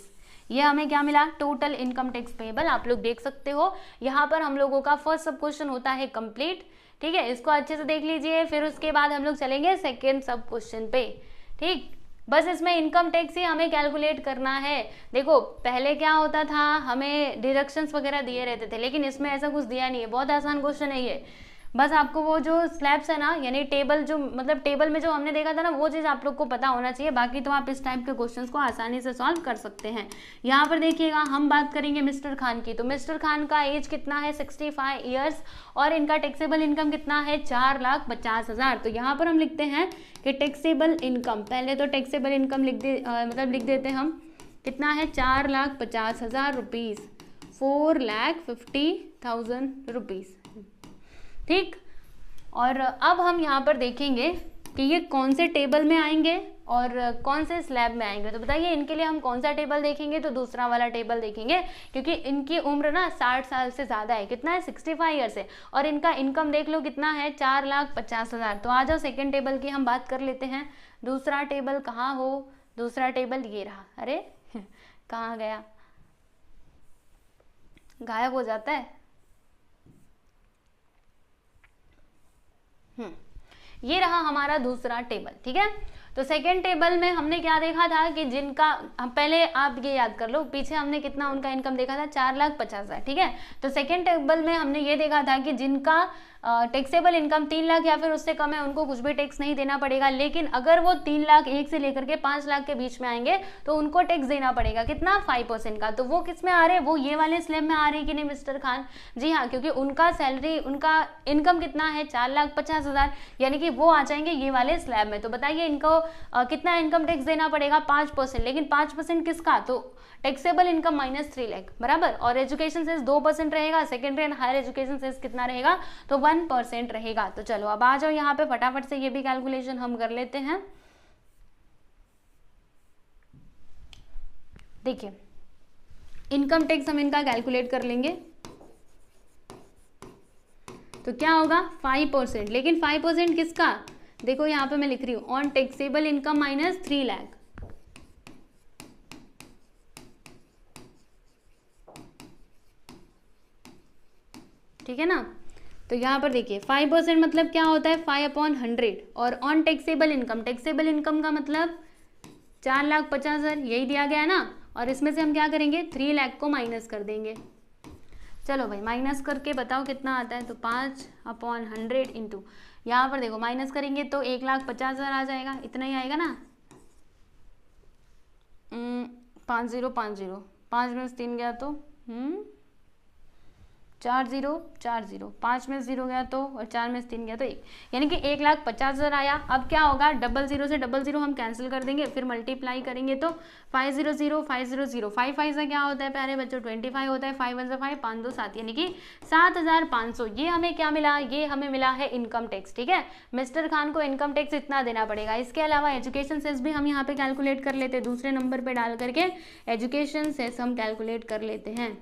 ये हमें क्या मिला, टोटल इनकम टैक्स पेएबल। आप लोग देख सकते हो यहाँ पर हम लोगों का फर्स्ट सब क्वेश्चन होता है कंप्लीट। ठीक है, इसको अच्छे से देख लीजिए, फिर उसके बाद हम लोग चलेंगे सेकेंड सब क्वेश्चन पे। ठीक, बस इसमें इनकम टैक्स ही हमें कैलकुलेट करना है। देखो पहले क्या होता था, हमें डिडक्शंस वगैरह दिए रहते थे, लेकिन इसमें ऐसा कुछ दिया नहीं है। बहुत आसान क्वेश्चन है ये। बस आपको वो जो स्लैब्स है ना, यानी टेबल जो मतलब टेबल में जो हमने देखा था ना, वो चीज़ आप लोग को पता होना चाहिए। बाकी तो आप इस टाइप के क्वेश्चंस को आसानी से सॉल्व कर सकते हैं। यहाँ पर देखिएगा, हम बात करेंगे मिस्टर खान की। तो मिस्टर खान का एज कितना है, 65 ईयर्स, और इनका टैक्सेबल इनकम कितना है, 4,50,000। तो यहाँ पर हम लिखते हैं कि टैक्सेबल इनकम, पहले तो टैक्सेबल इनकम लिख देते हम, कितना है, 4,50,000 रुपीज़, 4,50,000 रुपीज़। ठीक। और अब हम यहाँ पर देखेंगे कि ये कौन से टेबल में आएंगे और कौन से स्लैब में आएंगे। तो बताइए इनके लिए हम कौन सा टेबल देखेंगे, तो दूसरा वाला टेबल देखेंगे, क्योंकि इनकी उम्र ना 60 साल से ज़्यादा है। कितना है, 65 ईयर्स है, और इनका इनकम देख लो कितना है, 4,50,000। तो आ जाओ सेकेंड टेबल की हम बात कर लेते हैं। दूसरा टेबल कहाँ हो, दूसरा टेबल ये रहा। अरे कहाँ गया, गायब हो जाता है। ये रहा हमारा दूसरा टेबल। ठीक है, तो सेकेंड टेबल में हमने क्या देखा था कि जिनका, हम पहले आप ये याद कर लो, पीछे हमने कितना उनका इनकम देखा था, 4,50,000। ठीक है, तो सेकेंड टेबल में हमने ये देखा था कि जिनका टैक्सेबल इनकम 3 लाख या फिर उससे कम है, उनको कुछ भी टैक्स नहीं देना पड़ेगा। लेकिन अगर वो 3 लाख 1 से लेकर के 5 लाख के बीच में आएंगे तो उनको टैक्स देना पड़ेगा। कितना, 5% का। तो वो किस में आ रहे हैं, वो ये वाले स्लैब में आ रहे हैं कि नहीं मिस्टर खान? जी हाँ, क्योंकि उनका सैलरी, उनका इनकम कितना है, 4,50,000, यानी कि वो आ जाएंगे ये वाले स्लैब में। तो बताइए इनको कितना इनकम टैक्स देना पड़ेगा, 5%। लेकिन 5% किसका, तो टैक्सेबल इनकम माइनस 3 लाख बराबर। और एजुकेशन सेस 2% रहेगा, secondary and higher education cess कितना रहेगा, तो 1% रहेगा। तो चलो अब आ जाओ यहाँ पे, फटाफट से ये भी कैलकुलेशन हम कर लेते हैं। देखिए इनकम टैक्स हम इनका कैलकुलेट कर लेंगे, तो क्या होगा, 5%। लेकिन 5% किसका, देखो यहाँ पे मैं लिख रही हूँ, on taxable income minus 3 lakh. ठीक है ना, तो यहाँ पर देखिए 5% मतलब क्या होता है, 5/100, और on taxable income, taxable income का मतलब 4,50,000, यही दिया गया है ना। और इसमें से हम क्या करेंगे, 3 लाख को माइनस कर देंगे। चलो भाई माइनस करके बताओ कितना आता है, तो 5/100 इंटू, यहाँ पर देखो माइनस करेंगे तो 1,50,000 आ जाएगा, इतना ही आएगा ना। 5050, 5 में से 3 गया तो 4040, 5 में से 0 गया तो, और 4 में से 3 गया तो 1, यानी कि 1,50,000 आया। अब क्या होगा, 00 से 00 हम कैंसिल कर देंगे, फिर मल्टीप्लाई करेंगे तो 500 500, 5 5 से क्या होता है प्यारे बच्चों, 25 होता है, 5 1 से 5, 5 2 7, यानी कि 7,500। ये हमें क्या मिला, ये हमें मिला है इनकम टैक्स। ठीक है, मिस्टर खान को इनकम टैक्स इतना देना पड़ेगा। इसके अलावा एजुकेशन सेस भी हम यहाँ पे कैलकुलेट कर लेते हैं, दूसरे नंबर पर डाल करके एजुकेशन सेस हम कैलकुलेट कर लेते हैं।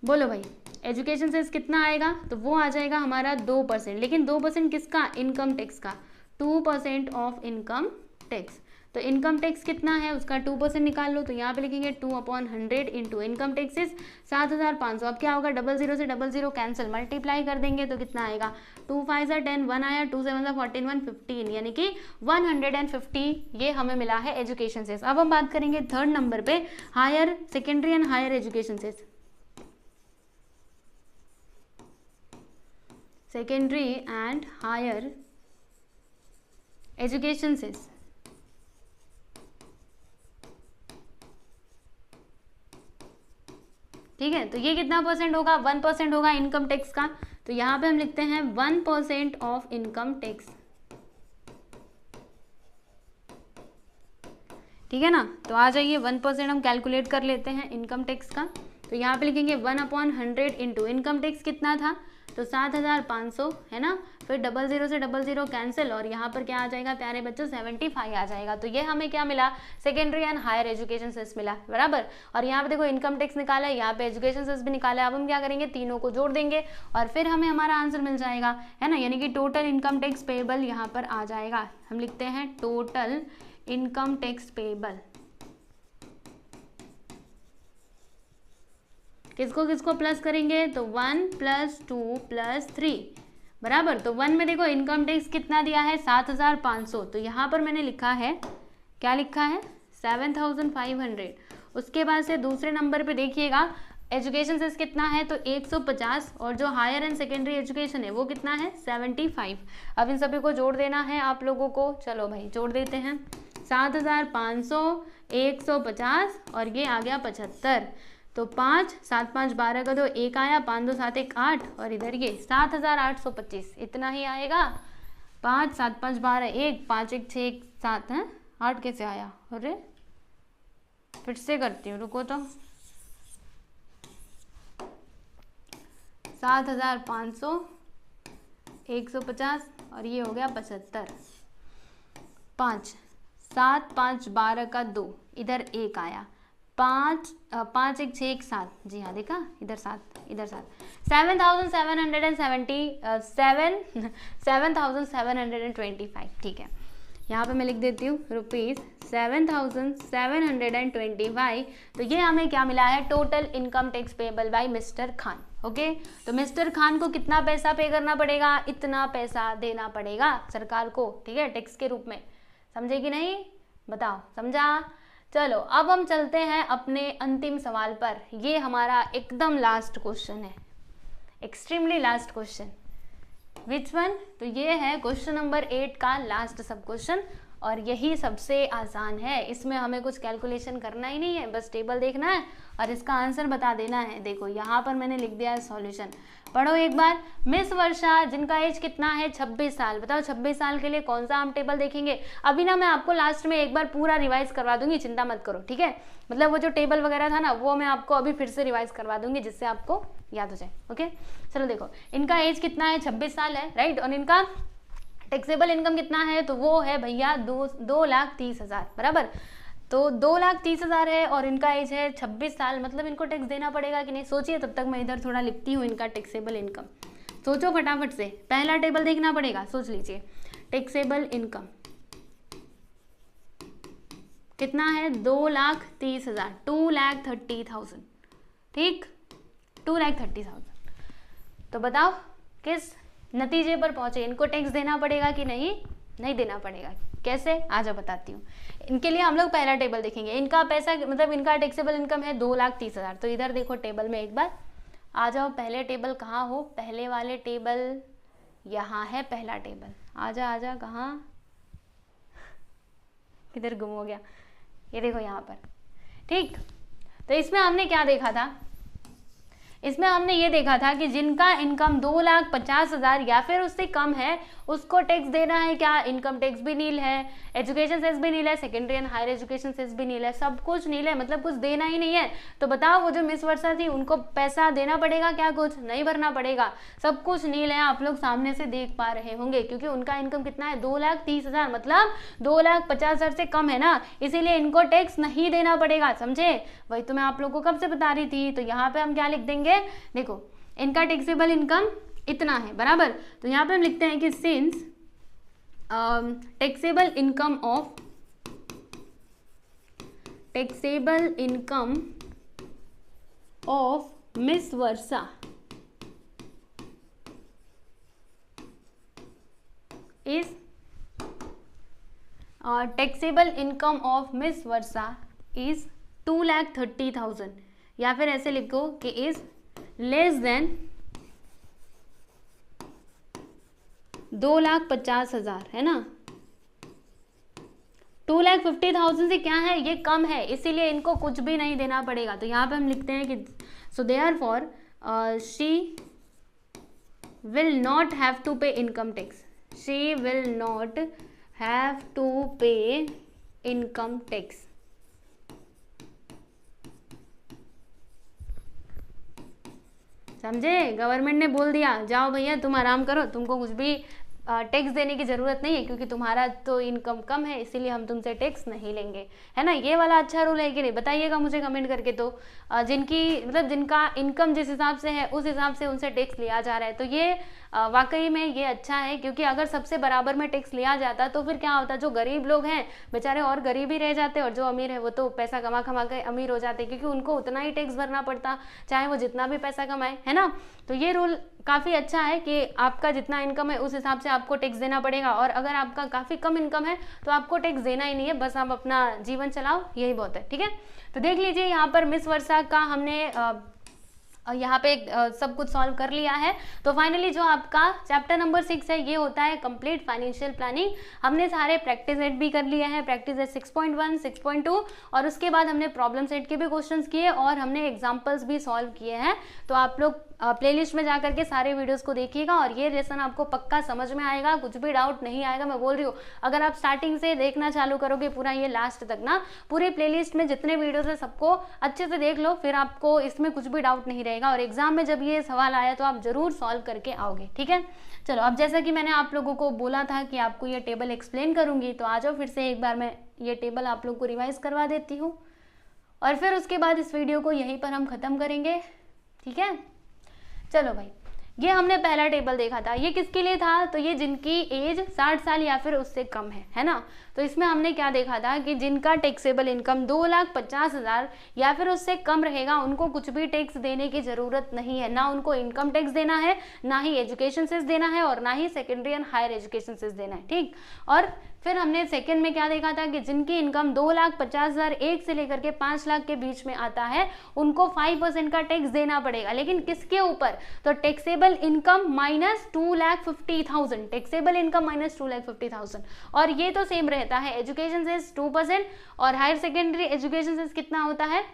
बोलो भाई एजुकेशन सेस कितना आएगा, तो वो आ जाएगा हमारा 2%। लेकिन 2% किसका, इनकम टैक्स का, 2% ऑफ इनकम टैक्स। तो इनकम टैक्स कितना है, उसका 2% निकाल लो। तो यहाँ पे लिखेंगे 2/100 इंटू इनकम टैक्स इज 7,500। अब क्या होगा, 00 से 00 कैंसिल, मल्टीप्लाई कर देंगे तो कितना आएगा, 2 5 10, 1 आया, 2 7 14, 115, यानी कि 150 ये हमें मिला है एजुकेशन सेस। अब हम बात करेंगे थर्ड नंबर पे, higher secondary and higher education cess. Secondary and higher education cess. ठीक है, तो ये कितना परसेंट होगा, 1% होगा इनकम टैक्स का। तो यहाँ पे हम लिखते हैं 1% ऑफ इनकम टैक्स। ठीक है ना, तो आ जाइए 1% हम कैलकुलेट कर लेते हैं इनकम टैक्स का। तो यहाँ पे लिखेंगे 1/100 इंटू इनकम टैक्स कितना था, तो 7,500 है ना, फिर 00 से 00 कैंसिल, और यहाँ पर क्या आ जाएगा प्यारे बच्चों, 75 आ जाएगा। तो ये हमें क्या मिला, secondary and higher education cess मिला बराबर। और यहाँ पे देखो इनकम टैक्स निकाला है, यहाँ पे एजुकेशन सेस भी निकाला है। अब हम क्या करेंगे, तीनों को जोड़ देंगे और फिर हमें हमारा आंसर मिल जाएगा, है ना, यानी कि टोटल इनकम टैक्स पेएबल यहाँ पर आ जाएगा। हम लिखते हैं टोटल इनकम टैक्स पेएबल। किसको किसको प्लस करेंगे, तो 1 + 2 + 3, बराबर। तो 1 में देखो इनकम टैक्स कितना दिया है 7,500, तो यहाँ पर मैंने लिखा है, क्या लिखा है 7,500। उसके बाद से दूसरे नंबर पे देखिएगा एजुकेशन सेस कितना है, तो 150, और जो हायर एंड सेकेंडरी एजुकेशन है वो कितना है 75। अब इन सभी को जोड़ देना है आप लोगों को, चलो भाई जोड़ देते हैं। 7,500, 150 और ये आ गया 75, तो 5 7 5 12 का तो 1 आया, 5 2 7 1 8, और इधर ये 7,825 इतना ही आएगा। 5 7 5 12 1, 5 1 6 1 7 है, 8 कैसे आया, अरे फिर से करती हूँ, रुको तो। 7,500, 150 और ये हो गया 75। 5 7 5 12 का 2, इधर 1 आया, 5 5 1 6 1 7, जी हाँ देखा, इधर 7 इधर 7। 7,725, ठीक है। यहाँ पे मैं लिख देती हूँ ₹7,725। तो ये हमें क्या मिला है, total income tax payable by mister Khan. Okay, तो मिस्टर खान को कितना पैसा पे करना पड़ेगा, इतना पैसा देना पड़ेगा सरकार को, ठीक है, टैक्स के रूप में। समझे कि नहीं, बताओ, समझा। चलो अब हम चलते हैं अपने अंतिम सवाल पर। ये हमारा एकदम लास्ट क्वेश्चन है, extremely last question. Which one, तो ये है क्वेश्चन नंबर 8 का लास्ट सब क्वेश्चन, और यही सबसे आसान है। इसमें हमें कुछ कैलकुलेशन करना ही नहीं है, बस टेबल देखना है और इसका आंसर बता देना है। देखो यहाँ पर मैंने लिख दिया है सॉल्यूशन, पढ़ो एक बार। मिस वर्षा जिनका एज कितना है 26 साल, बताओ 26 साल के लिए कौन सा हम टेबल देखेंगे। अभी ना मैं आपको लास्ट में एक बार पूरा रिवाइज करवा दूंगी, चिंता मत करो, ठीक है। मतलब वो जो टेबल वगैरह था ना, वो मैं आपको अभी फिर से रिवाइज करवा दूंगी, जिससे आपको याद हो जाए। ओके, चलो देखो, इनका एज कितना है 26 साल है, राइट, और इनका टैक्सेबल इनकम कितना है, तो वो है भैया 2,30,000, बराबर। तो 2,30,000 है और इनका एज है 26 साल, मतलब इनको टैक्स देना पड़ेगा कि नहीं, सोचिए। तब तक मैं इधर थोड़ा लिखती हूँ इनका टैक्सेबल इनकम, सोचो फटाफट से। पहला टेबल देखना पड़ेगा, सोच लीजिए। टैक्सेबल इनकम कितना है 2,30,000, 2,30,000, ठीक, 2,30,000। तो बताओ किस नतीजे पर पहुंचे, इनको टैक्स देना पड़ेगा कि नहीं, नहीं देना पड़ेगा। कैसे, आ जाओ बताती हूँ। इनके लिए हम लोग पहला टेबल देखेंगे। इनका पैसा मतलब इनका टैक्सेबल इनकम है 2,30,000। तो इधर देखो टेबल में एक बार आ जाओ। पहले टेबल कहाँ हो, पहले वाले टेबल यहाँ है, पहला टेबल। आजा आजा, कहाँ, किधर गुम हो गया, ये देखो यहाँ पर, ठीक। तो इसमें हमने क्या देखा था, इसमें हमने ये देखा था कि जिनका इनकम 2,50,000 या फिर उससे कम है उसको टैक्स देना है क्या, इनकम टैक्स भी नील है, एजुकेशन सेस भी नील है, secondary and higher education cess भी नील है, सब कुछ नील है, मतलब कुछ देना ही नहीं है। तो बताओ वो जो मिस वर्षा थी उनको पैसा देना पड़ेगा क्या, कुछ नहीं भरना पड़ेगा, सब कुछ नील है। आप लोग सामने से देख पा रहे होंगे, क्योंकि उनका इनकम कितना है 2,30,000, मतलब 2,50,000 से कम है ना, इसीलिए इनको टैक्स नहीं देना पड़ेगा, समझे। वही तो मैं आप लोग को कब से बता रही थी। तो यहाँ पे हम क्या लिख देंगे, देखो इनका टैक्सेबल इनकम इतना है, बराबर। तो यहाँ पे हम लिखते हैं कि since taxable income of miss Varsha is taxable income of miss Varsha is 2,30,000, या फिर ऐसे लिखो कि इज लेस देन 2,50,000, है ना। 2,50,000 से क्या है, ये कम है, इसीलिए इनको कुछ भी नहीं देना पड़ेगा। तो यहाँ पे हम लिखते हैं कि so therefore she will not have to pay income tax, she will not have to pay income tax. समझे, गवर्नमेंट ने बोल दिया जाओ भैया तुम आराम करो, तुमको कुछ भी टैक्स देने की ज़रूरत नहीं है, क्योंकि तुम्हारा तो इनकम कम है, इसीलिए हम तुमसे टैक्स नहीं लेंगे, है ना। ये वाला अच्छा रूल है कि नहीं, बताइएगा मुझे कमेंट करके। तो जिनकी मतलब जिनका इनकम जिस हिसाब से है उस हिसाब से उनसे टैक्स लिया जा रहा है, तो ये वाकई में ये अच्छा है। क्योंकि अगर सबसे बराबर में टैक्स लिया जाता तो फिर क्या होता, जो गरीब लोग हैं बेचारे और गरीब ही रह जाते, और जो अमीर है वो तो पैसा कमा कमा के अमीर हो जाते, क्योंकि उनको उतना ही टैक्स भरना पड़ता, चाहे वो जितना भी पैसा कमाए, है ना। तो ये रूल काफ़ी अच्छा है कि आपका जितना इनकम है उस हिसाब से आपको टैक्स देना पड़ेगा, और अगर आपका काफ़ी कम इनकम है तो आपको टैक्स देना ही नहीं है, बस आप अपना जीवन चलाओ, यही बहुत है, ठीक है। तो देख लीजिए यहाँ पर मिस वर्षा का हमने यहाँ पे सब कुछ सॉल्व कर लिया है। तो फाइनली जो आपका चैप्टर नंबर 6 है ये होता है कंप्लीट फाइनेंशियल प्लानिंग। हमने सारे प्रैक्टिस सेट भी कर लिए हैं, प्रैक्टिस सेट 6.1, 6.2, और उसके बाद हमने प्रॉब्लम सेट के भी क्वेश्चंस किए और हमने एग्जांपल्स भी सॉल्व किए हैं। तो आप लोग प्लेलिस्ट में जाकर के सारे वीडियोस को देखिएगा और ये लेसन आपको पक्का समझ में आएगा, कुछ भी डाउट नहीं आएगा, मैं बोल रही हूँ। अगर आप स्टार्टिंग से देखना चालू करोगे पूरा ये लास्ट तक ना, पूरे प्लेलिस्ट में जितने वीडियोस है सबको अच्छे से देख लो, फिर आपको इसमें कुछ भी डाउट नहीं रहेगा, और एग्जाम में जब ये सवाल आया तो आप जरूर सॉल्व करके आओगे, ठीक है। चलो, अब जैसा कि मैंने आप लोगों को बोला था कि आपको ये टेबल एक्सप्लेन करूंगी, तो आ जाओ फिर से एक बार मैं ये टेबल आप लोग को रिवाइज करवा देती हूँ, और फिर उसके बाद इस वीडियो को यहीं पर हम खत्म करेंगे, ठीक है। चलो भाई, ये हमने पहला टेबल देखा था, ये किसके लिए था, तो ये जिनकी एज 60 साल या फिर उससे कम है ना। तो इसमें हमने क्या देखा था कि जिनका टैक्सेबल इनकम 2,50,000 या फिर उससे कम रहेगा, उनको कुछ भी टैक्स देने की जरूरत नहीं है, ना उनको इनकम टैक्स देना है, ना ही एजुकेशन सेस देना है, और ना ही secondary and higher education cess देना है, ठीक। और फिर हमने सेकंड में क्या देखा था कि जिनकी इनकम 2,50,000 एक से लेकर के 5 लाख के बीच में आता है, उनको 5% का टैक्स देना पड़ेगा, लेकिन किसके ऊपर, तो taxable income minus 2,50,000, taxable income minus 2,50,000। और ये तो सेम रहता है, एजुकेशन सेस 2% और हायर सेकेंडरी एजुकेशन सेस कितना होता है,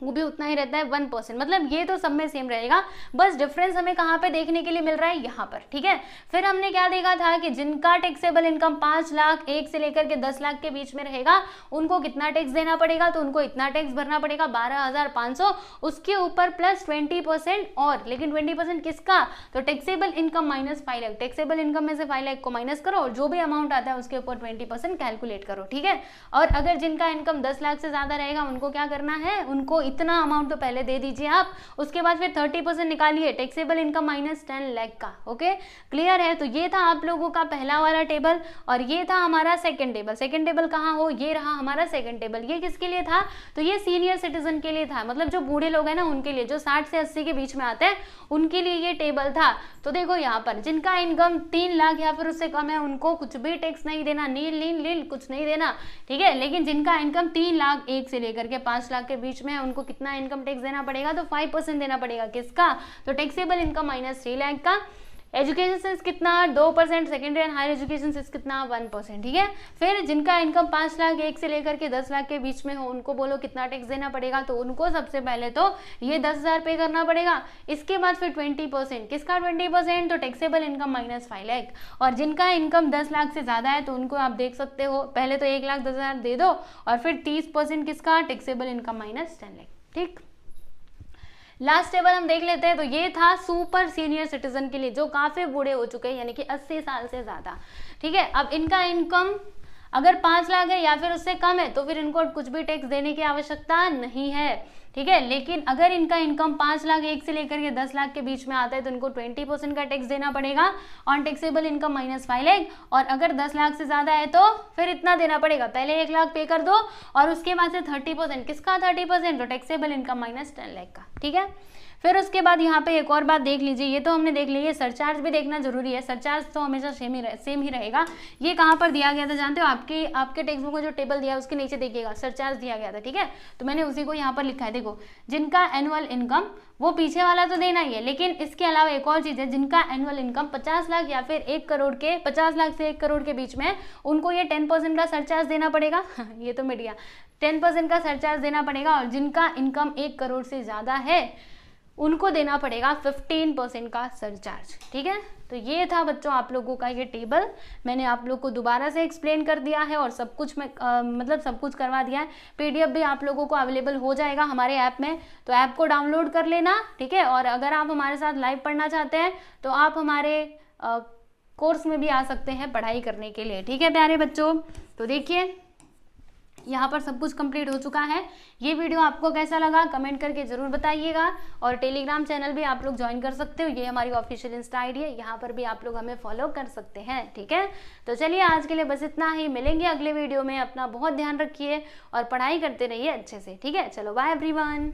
वो भी उतना ही रहता है 1%। मतलब ये तो सब में सेम रहेगा, बस डिफरेंस हमें कहाँ पे देखने के लिए मिल रहा है, यहाँ पर, ठीक है। फिर हमने क्या देखा था कि जिनका टैक्सेबल इनकम 5 लाख एक से लेकर के 10 लाख के बीच में रहेगा, उनको कितना टैक्स देना पड़ेगा, तो उनको इतना टैक्स भरना पड़ेगा 12,500, उसके ऊपर प्लस 20% और, लेकिन 20% किसका, तो taxable income minus 5 lakh, taxable income में से 5 लाख को माइनस करो और जो भी अमाउंट आता है उसके ऊपर 20% कैलकुलेट करो, ठीक है। और अगर जिनका इनकम 10 लाख से ज्यादा रहेगा, उनको क्या करना है, उनको इतना अमाउंट तो पहले दे दीजिए आप, उसके बाद फिर 30% निकालिए टैक्सेबल इनकम माइनस 10 लाख का, ओके, क्लियर है। तो ये था आप लोगों का पहला वाला टेबल, और ये था हमारा सेकंड टेबल। सेकंड टेबल कहाँ हो, ये रहा हमारा सेकंड टेबल। ये किसके लिए था, तो ये सीनियर सिटीजन के लिए था, मतलब जो बूढ़े लोग हैं ना उनके लिए, जो 60 से 80 के बीच में आते हैं उनके लिए ये टेबल था। तो देखो यहाँ पर जिनका इनकम 3 लाख या फिर उससे कम है, उनको कुछ भी टैक्स नहीं देना, नील कुछ नहीं देना, ठीक है। लेकिन जिनका इनकम 3 लाख एक से लेकर के 5 लाख के बीच में है, उनको कितना इनकम टैक्स देना पड़ेगा, तो 5% देना पड़ेगा, किसका, तो टैक्सेबल इनकम माइनस 3 लाख का। एजुकेशन सेस कितना, 2%, secondary and higher education cess कितना, 1%, ठीक है। फिर जिनका इनकम 5 लाख एक से लेकर के 10 लाख के बीच में हो, उनको बोलो कितना टैक्स देना पड़ेगा, तो उनको सबसे पहले तो ये 10,000 पे करना पड़ेगा, इसके बाद फिर 20%, किसका 20%, तो टैक्सेबल इनकम माइनस 5 लाख। और जिनका इनकम 10 लाख से ज्यादा है, तो उनको आप देख सकते हो पहले तो 1,10,000 दे दो, और फिर 30% किसका, टैक्सेबल इनकम माइनस 10 लाख, ठीक। लास्ट टेबल हम देख लेते हैं। तो ये था सुपर सीनियर सिटीजन के लिए, जो काफी बूढ़े हो चुके हैं, यानी कि 80 साल से ज्यादा, ठीक है। अब इनका इनकम अगर 5 लाख है या फिर उससे कम है, तो फिर इनको कुछ भी टैक्स देने की आवश्यकता नहीं है, ठीक है। लेकिन अगर इनका इनकम 5 लाख एक से लेकर के 10 लाख के बीच में आता है, तो इनको 20% का टैक्स देना पड़ेगा on taxable income minus 5 lakh. और अगर 10 लाख से ज्यादा है तो फिर इतना देना पड़ेगा, पहले 1 लाख पे कर दो और उसके बाद से 30%, किसका 30%, तो टैक्सेबल इनकम माइनस 10 लाख का, ठीक है। फिर उसके बाद यहाँ पे एक और बात देख लीजिए, ये तो हमने देख ली है, सरचार्ज भी देखना जरूरी है। सरचार्ज तो हमेशा सेम ही रहेगा। ये कहाँ पर दिया गया था जानते हो, आपके टेक्स्ट बुक में जो टेबल दिया है उसके नीचे देखिएगा सरचार्ज दिया गया था, ठीक है। तो मैंने उसी को यहाँ पर लिखा है, देखो जिनका एनुअल इनकम, वो पीछे वाला तो देना ही है, लेकिन इसके अलावा एक और चीज है, जिनका एनुअल इनकम 50 लाख या फिर 1 करोड़ के, 50 लाख से 1 करोड़ के बीच में, उनको ये 10% का सरचार्ज देना पड़ेगा। ये तो मिट गया, 10% का सरचार्ज देना पड़ेगा। और जिनका इनकम 1 करोड़ से ज्यादा है, उनको देना पड़ेगा 15% का सरचार्ज, ठीक है। तो ये था बच्चों आप लोगों का ये टेबल, मैंने आप लोग को दोबारा से एक्सप्लेन कर दिया है और सब कुछ मैं मतलब सब कुछ करवा दिया है। पीडीएफ भी आप लोगों को अवेलेबल हो जाएगा हमारे ऐप में, तो ऐप को डाउनलोड कर लेना, ठीक है। और अगर आप हमारे साथ लाइव पढ़ना चाहते हैं तो आप हमारे कोर्स में भी आ सकते हैं पढ़ाई करने के लिए। ठीक है प्यारे बच्चों, तो देखिए यहाँ पर सब कुछ कंप्लीट हो चुका है। ये वीडियो आपको कैसा लगा कमेंट करके जरूर बताइएगा, और टेलीग्राम चैनल भी आप लोग ज्वाइन कर सकते हो, ये हमारी ऑफिशियल इंस्टा आईडी है, यहाँ पर भी आप लोग हमें फॉलो कर सकते हैं। ठीक है, तो चलिए आज के लिए बस इतना ही, मिलेंगे अगले वीडियो में। अपना बहुत ध्यान रखिए और पढ़ाई करते रहिए अच्छे से। ठीक है, चलो बाय एवरीवन।